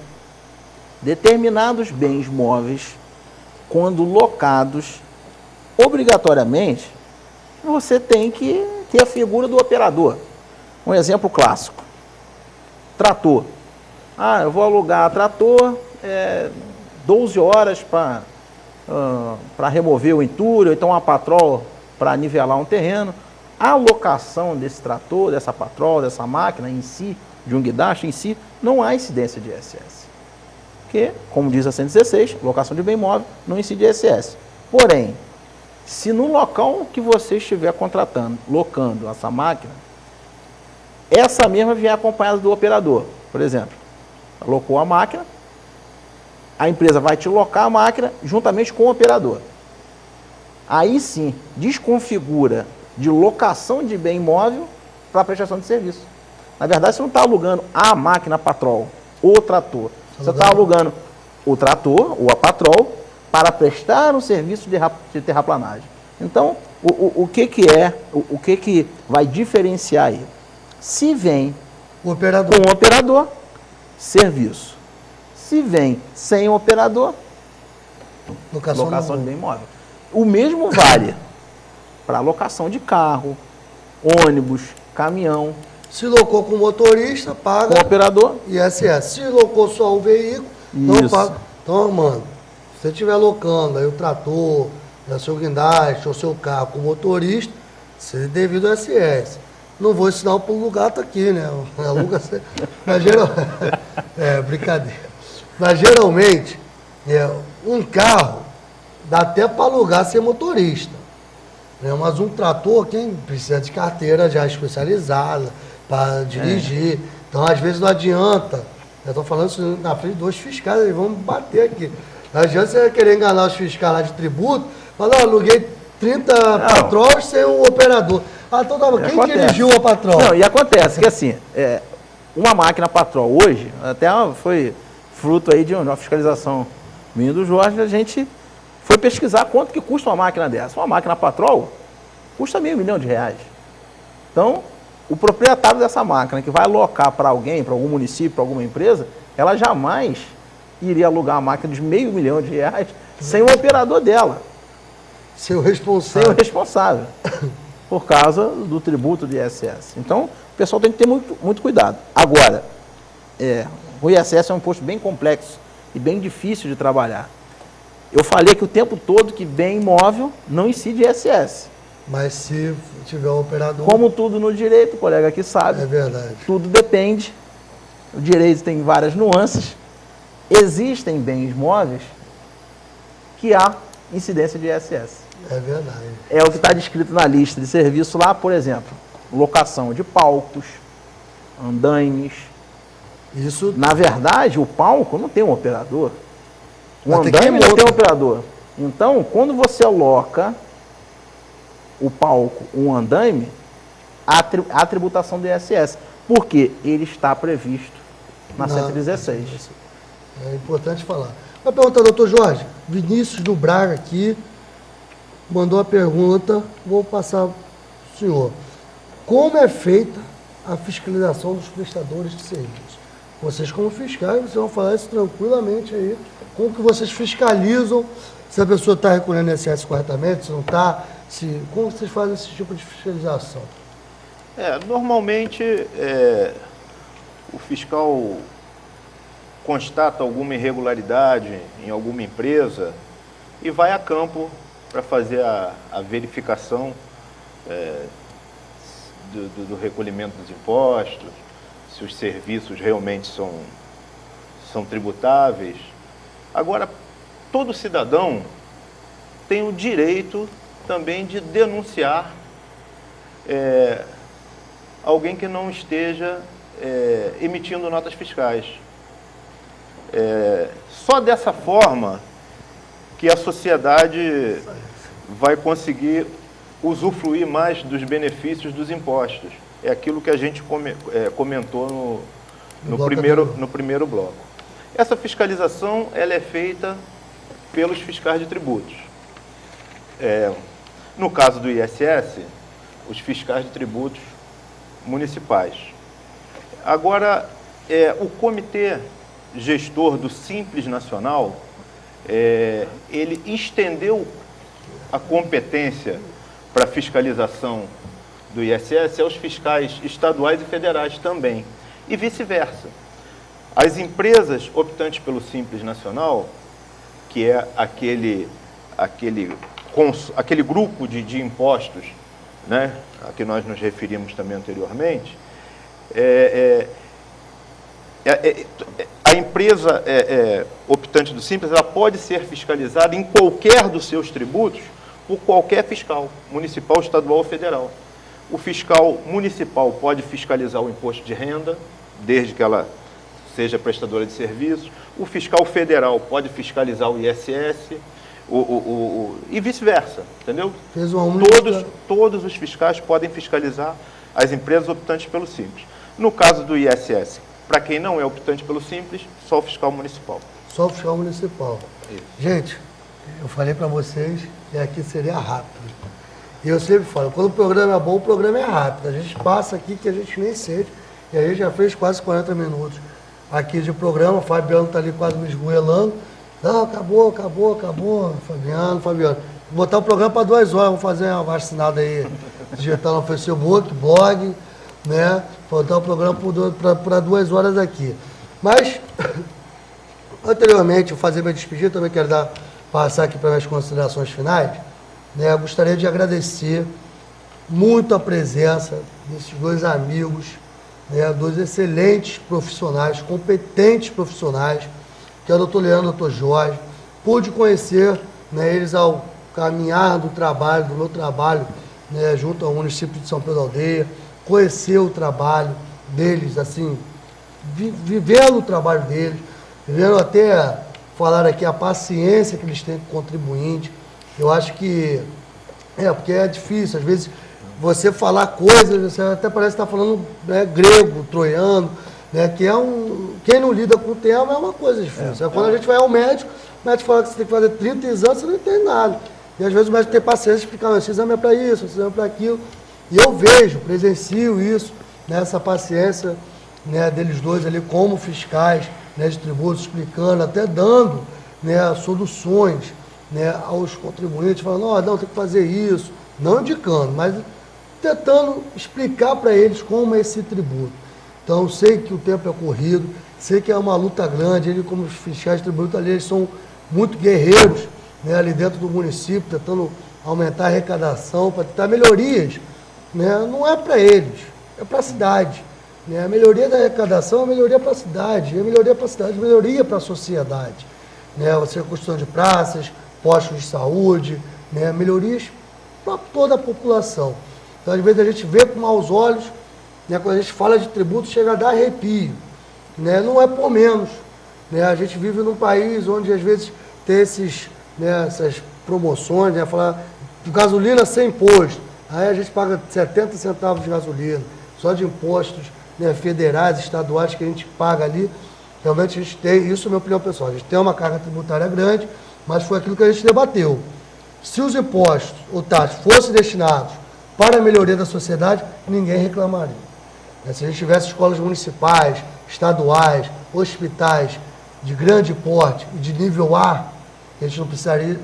determinados bens móveis, quando locados, obrigatoriamente, você tem que ter a figura do operador. Um exemplo clássico. Trator. Eu vou alugar trator, 12 horas para remover o entulho, ou então uma patrol para nivelar um terreno. A locação desse trator, dessa patrol, dessa máquina em si, de um guindaste em si, não há incidência de ISS. Porque, como diz a 116, locação de bem móvel não incide ISS. Porém, se no local que você estiver contratando, locando essa máquina, essa mesma vier acompanhada do operador, por exemplo, locou a máquina, a empresa vai te locar a máquina juntamente com o operador. Aí sim, desconfigura de locação de bem imóvel para prestação de serviço. Na verdade, você não está alugando a máquina patrol, o trator. Você está alugando o trator ou a patrol para prestar um serviço de terraplanagem. Então, o que vai diferenciar aí? Se vem com o operador, serviço. Se vem sem o operador, locação de bem imóvel. O mesmo vale para locação de carro, ônibus, caminhão. Se locou com o motorista, paga. Com o operador. ISS. Se locou só o veículo, não paga. Então, mano, se você estiver locando aí o trator, o seu guindaste ou seu carro com o motorista, você devido ao ISS. Não vou ensinar para o lugar tá aqui, né? Aluga, mas brincadeira. Mas geralmente, um carro dá até para alugar sem motorista. Né? Mas um trator, quem precisa de carteira já especializada para dirigir. Então, às vezes, não adianta. Eu estou falando isso na frente de 2 fiscais, eles vão bater aqui. Não adianta você querer enganar os fiscais lá de tributo, falar, aluguei 30 patrols sem um operador. Então, quem dirigiu a patrol? Não, e acontece que assim, uma máquina patrol hoje, até foi fruto aí de uma fiscalização minha do Jorge, a gente foi pesquisar quanto que custa uma máquina dessa. Uma máquina patrol custa R$500 milhões. Então, o proprietário dessa máquina que vai alocar para alguém, para algum município, para alguma empresa, ela jamais iria alugar uma máquina de R$500 milhões sem o operador dela. Sem o responsável. Sem o responsável. Por causa do tributo de ISS. Então, o pessoal tem que ter muito cuidado. Agora, o ISS é um imposto bem complexo e bem difícil de trabalhar. Eu falei que o tempo todo que bem imóvel não incide ISS. Mas se tiver um operador... Como tudo no direito, o colega aqui sabe. É verdade. Tudo depende. O direito tem várias nuances. Existem bens móveis que há incidência de ISS. É verdade. É o que está descrito na lista de serviço lá, por exemplo, locação de palcos, andaimes. Isso. Na verdade, o palco não tem um operador. O Mas tem andaime quem não tem um monta. operador. Então, quando você aloca o palco, um andaime, a tributação do ISS. Porque ele está previsto na 116. É importante falar. Vai perguntar, doutor Jorge, Vinícius do Braga aqui mandou a pergunta, vou passar para o senhor. Como é feita a fiscalização dos prestadores de serviço? Vocês como fiscais, vocês vão falar isso tranquilamente aí. Como que vocês fiscalizam se a pessoa está recolhendo ISS corretamente, se não está? Como vocês fazem esse tipo de fiscalização? Normalmente o fiscal constata alguma irregularidade em alguma empresa e vai a campo para fazer a verificação do recolhimento dos impostos, se os serviços realmente são tributáveis. Agora, todo cidadão tem o direito também de denunciar alguém que não esteja emitindo notas fiscais. Só dessa forma que a sociedade vai conseguir usufruir mais dos benefícios dos impostos. É aquilo que a gente comentou no primeiro bloco. Essa fiscalização ela é feita pelos fiscais de tributos. No caso do ISS, os fiscais de tributos municipais. Agora, o comitê gestor do Simples Nacional, ele estendeu a competência para fiscalização do ISS aos fiscais estaduais e federais também, e vice-versa. As empresas optantes pelo Simples Nacional, que é aquele grupo de impostos, né, a que nós nos referimos também anteriormente, a empresa optante do Simples, ela pode ser fiscalizada em qualquer dos seus tributos por qualquer fiscal, municipal, estadual ou federal. O fiscal municipal pode fiscalizar o imposto de renda, desde que ela seja prestadora de serviços. O fiscal federal pode fiscalizar o ISS, e vice-versa, entendeu? Todos os fiscais podem fiscalizar as empresas optantes pelo Simples. No caso do ISS, para quem não é optante pelo Simples, só o fiscal municipal. Só o fiscal municipal. Isso. Gente, eu falei para vocês que aqui seria rápido. E eu sempre falo, quando o programa é bom, o programa é rápido. A gente passa aqui que a gente nem sente. E a gente já fez quase 40 minutos aqui de programa. O Fabiano está ali quase me esgoelando. Não, acabou, Fabiano. Vou botar o programa para 2 horas, vou fazer uma vacinada aí, digital no Facebook, blog, né? Vou botar o programa para 2 horas aqui. Mas, anteriormente, eu fazer minha despedida, também quero passar aqui para minhas considerações finais, né? Eu gostaria de agradecer muito a presença desses 2 amigos, né? 2 excelentes profissionais, competentes profissionais, que é o doutor Leandro e o doutor Jorge. Pude conhecer, né, eles ao caminhar do meu trabalho, né, junto ao município de São Pedro da Aldeia, conhecer o trabalho deles, assim, vivendo o trabalho deles, vivendo até, falar aqui, a paciência que eles têm com o contribuinte. Eu acho que, porque é difícil, às vezes, você falar coisas, você até parece estar falando, né, grego, troiano, né, que quem não lida com o tema é uma coisa difícil. Quando a gente vai ao médico, o médico fala que você tem que fazer 30 exames, você não entende nada. E às vezes o médico tem paciência de explicar, esse exame é para isso, esse exame é para aquilo. E eu presencio isso, né, essa paciência, né, deles 2 ali como fiscais, né, de tributos, explicando, até dando, né, soluções, né, aos contribuintes, falando, não, tem que fazer isso, não indicando, mas tentando explicar para eles como é esse tributo. Então, sei que o tempo é corrido, sei que é uma luta grande, eles como fiscais de tributo ali, eles são muito guerreiros, né, ali dentro do município, tentando aumentar a arrecadação, para tentar melhorias, né, não é para eles, é para a cidade. Né, a melhoria da arrecadação é a melhoria para a cidade, é melhoria para a cidade, melhoria para a sociedade. Né, você a construção de praças, postos de saúde, né, melhorias para toda a população. Então, às vezes, a gente vê com maus olhos, né, quando a gente fala de tributo, chega a dar arrepio. Né? Não é por menos. Né? A gente vive num país onde, às vezes, tem né, essas promoções, né, falar de gasolina sem imposto. Aí a gente paga 70 centavos de gasolina, só de impostos, né, federais, estaduais que a gente paga ali. Realmente a gente tem, isso é a minha opinião pessoal, a gente tem uma carga tributária grande, mas foi aquilo que a gente debateu. Se os impostos ou taxas fossem destinados para a melhoria da sociedade, ninguém reclamaria. Se a gente tivesse escolas municipais, estaduais, hospitais de grande porte e de nível A, a gente não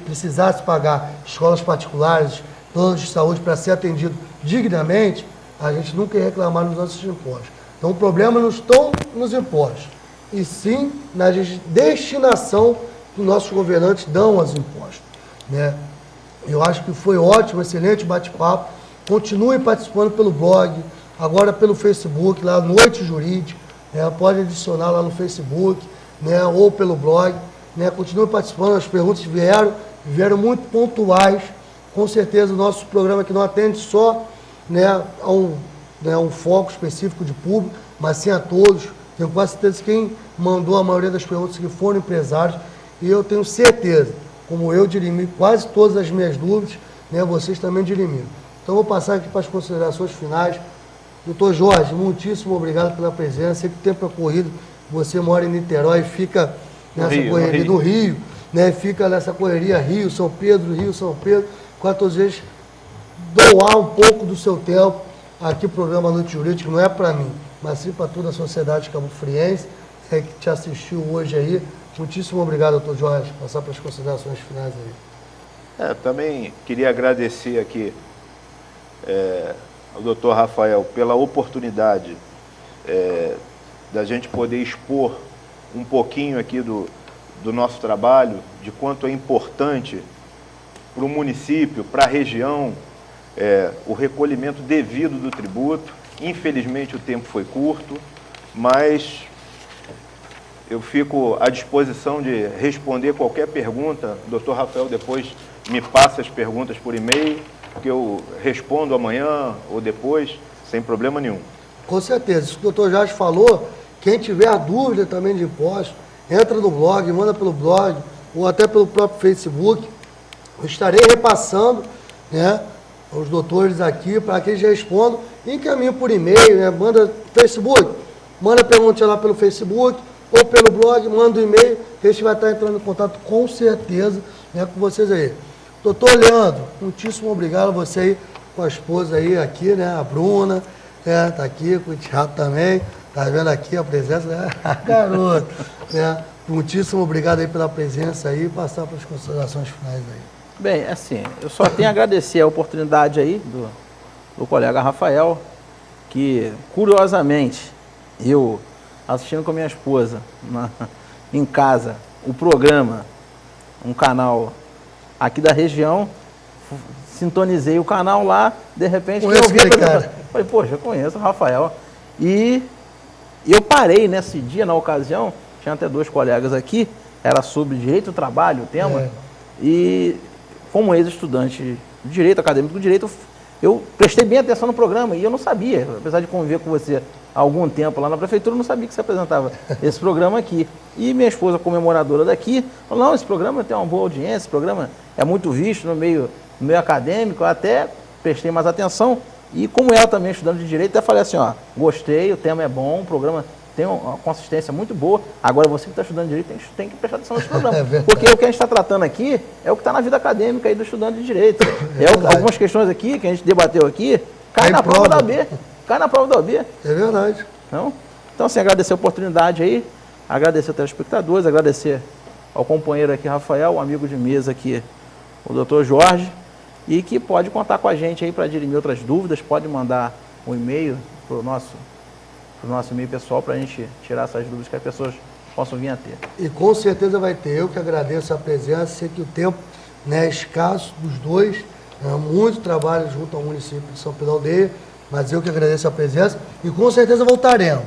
precisasse pagar escolas particulares, planos de saúde para ser atendido dignamente, a gente nunca ia reclamar nos nossos impostos. Então o problema não está nos impostos, e sim na destinação que os nossos governantes dão aos impostos. Né? Eu acho que foi ótimo, excelente bate-papo. Continue participando pelo blog, agora pelo Facebook, lá Noite Jurídica, né? Pode adicionar lá no Facebook, né? Ou pelo blog. Né? Continue participando, as perguntas vieram muito pontuais. Com certeza o nosso programa aqui não atende só, né, a um foco específico de público, mas sim a todos. Tenho quase certeza que quem mandou a maioria das perguntas que foram empresários, e eu tenho certeza, como eu dirimi quase todas as minhas dúvidas, né, vocês também dirimiram. Então vou passar aqui para as considerações finais. Doutor Jorge, muitíssimo obrigado pela presença. Sei que o tempo é corrido, você mora em Niterói, fica nessa correria do Rio, né, fica nessa correria Rio, São Pedro, quantas vezes doar um pouco do seu tempo aqui o programa Noite Jurídica, não é para mim, mas sim para toda a sociedade cabo-friense que te assistiu hoje aí. Muitíssimo obrigado, doutor Jorge. Passar para as considerações finais aí. Também queria agradecer aqui ao doutor Rafael pela oportunidade da gente poder expor um pouquinho aqui do nosso trabalho, de quanto é importante para o município, para a região, o recolhimento devido do tributo. Infelizmente o tempo foi curto, mas eu fico à disposição de responder qualquer pergunta. O doutor Rafael depois me passa as perguntas por e-mail, que eu respondo amanhã ou depois, sem problema nenhum. Com certeza. Isso que o doutor Jorge falou, quem tiver dúvida também de impostos, entra no blog, manda pelo blog, ou até pelo próprio Facebook. Eu estarei repassando, né, os doutores aqui para que eles respondam e encaminhem por e-mail, né, manda Facebook, manda pergunta lá pelo Facebook ou pelo blog, manda um e-mail, que a gente vai estar entrando em contato com certeza, né, com vocês aí. Doutor Leandro, muitíssimo obrigado a você aí, com a esposa aí aqui, né, a Bruna, tá aqui, com o Thiago também, tá vendo aqui a presença, né, garoto, né, muitíssimo obrigado aí pela presença aí, passar para as considerações finais aí. Bem, assim, eu só tenho a agradecer a oportunidade aí do colega Rafael, que, curiosamente, eu, assistindo com a minha esposa, em casa, o programa, um canal aqui da região, sintonizei o canal lá, de repente... Conheço aquele cara. Falei, poxa, eu conheço o Rafael. E eu parei nesse dia, na ocasião, tinha até 2 colegas aqui, era sobre direito do trabalho, o tema, e como ex-estudante de direito, acadêmico do direito, eu prestei bem atenção no programa e eu não sabia, apesar de conviver com você há algum tempo lá na prefeitura, eu não sabia que você apresentava esse programa aqui. E minha esposa, comemoradora daqui, falou, não, esse programa tem uma boa audiência, esse programa é muito visto no meio acadêmico, eu até prestei mais atenção. E como ela também é estudante de direito, eu falei assim, ó, gostei, o tema é bom, o programa tem uma consistência muito boa. Agora você que está estudando direito tem que prestar atenção nesse programa. Porque o que a gente está tratando aqui é o que está na vida acadêmica aí do estudante de direito. Algumas questões aqui que a gente debateu aqui, cai na prova da OAB. Cai na prova da OAB. É verdade. Então, assim, agradecer a oportunidade aí, agradecer aos telespectadores, agradecer ao companheiro aqui, Rafael, o amigo de mesa aqui, o doutor Jorge, e que pode contar com a gente aí para dirimir outras dúvidas, pode mandar um e-mail para o nosso e-mail pessoal para a gente tirar essas dúvidas que as pessoas possam vir a ter. E com certeza vai ter. Eu que agradeço a presença, sei que o tempo, né, é escasso dos dois, muito trabalho junto ao município de São Pedro Aldeia, mas eu que agradeço a presença e com certeza voltaremos.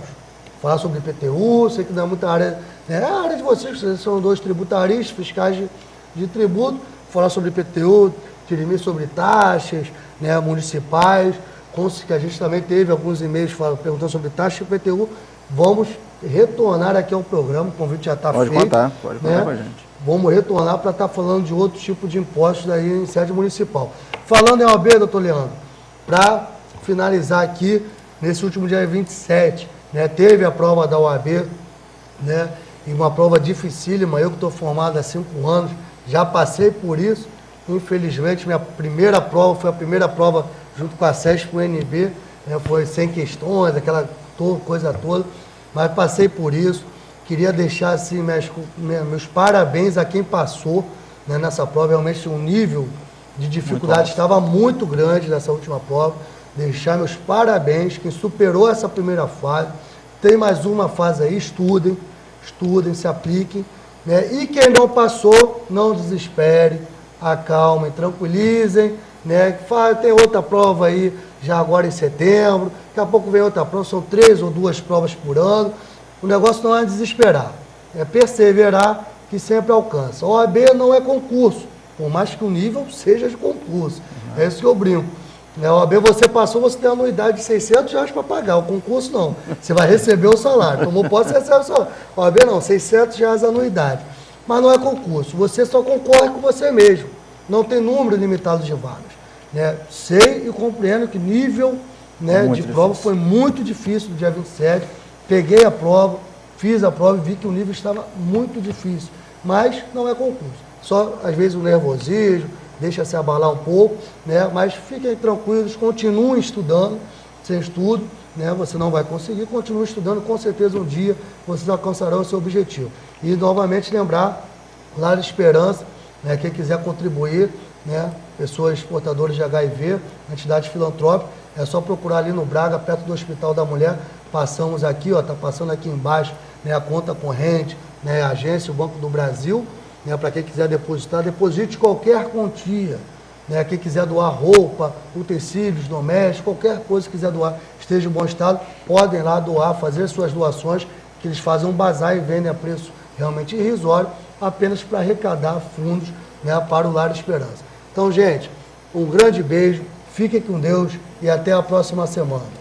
Falar sobre IPTU, sei que não é muita área, né, a área de vocês são 2 tributaristas, fiscais de tributo, falar sobre IPTU, dirimir sobre taxas, né, municipais, que a gente também teve alguns e-mails perguntando sobre taxa de IPTU, vamos retornar aqui ao programa, o convite já está feito. Pode contar com a gente. Vamos retornar para estar falando de outro tipo de impostos aí em sede municipal. Falando em OAB, doutor Leandro, para finalizar aqui, nesse último dia 27, né, teve a prova da OAB, né, e uma prova dificílima, eu que estou formado há 5 anos, já passei por isso, infelizmente minha primeira prova foi a primeira prova junto com a SESC para o UNB, né, foi sem questões, aquela coisa toda, mas passei por isso. Queria deixar assim, meus parabéns a quem passou, né, nessa prova. Realmente um nível de dificuldade estava muito grande nessa última prova. Deixar meus parabéns, quem superou essa primeira fase. Tem mais uma fase aí, estudem, se apliquem, né? E quem não passou, não desespere, acalmem, tranquilizem, né? Tem outra prova aí, já agora em setembro, daqui a pouco vem outra prova, são 3 ou 2 provas por ano. O negócio não é desesperar, é perseverar que sempre alcança. OAB não é concurso, por mais que o nível seja de concurso. É isso que eu brinco. A OAB você passou, você tem a anuidade de R$600 para pagar. O concurso não. Você vai receber o salário. Tomou posse, você recebe o salário. OAB não, R$600 a anuidade. Mas não é concurso. Você só concorre com você mesmo. Não tem número limitado de vagas. Né? Sei e compreendo que nível, né, de prova foi muito difícil no dia 27. Peguei a prova, fiz a prova e vi que o nível estava muito difícil. Mas não é concurso. Só, às vezes, o nervosismo, deixa se abalar um pouco, né? Mas fiquem tranquilos, continuem estudando. Sem estudo, né, você não vai conseguir. Continue estudando, com certeza um dia vocês alcançarão o seu objetivo. E, novamente, lembrar, Lar Esperança, né, quem quiser contribuir, né, pessoas portadoras de HIV, entidade filantrópica, é só procurar ali no Braga, perto do Hospital da Mulher. Passamos aqui, ó, está passando aqui embaixo, né, a conta corrente, né, a agência, o Banco do Brasil, né, para quem quiser depositar, deposite qualquer quantia, né, quem quiser doar roupa, utensílios domésticos, qualquer coisa que quiser doar, esteja em bom estado, podem lá doar, fazer suas doações, que eles fazem um bazar e vendem a preço realmente irrisório, apenas para arrecadar fundos, né, para o Lar Esperança. Então, gente, um grande beijo, fiquem com Deus e até a próxima semana.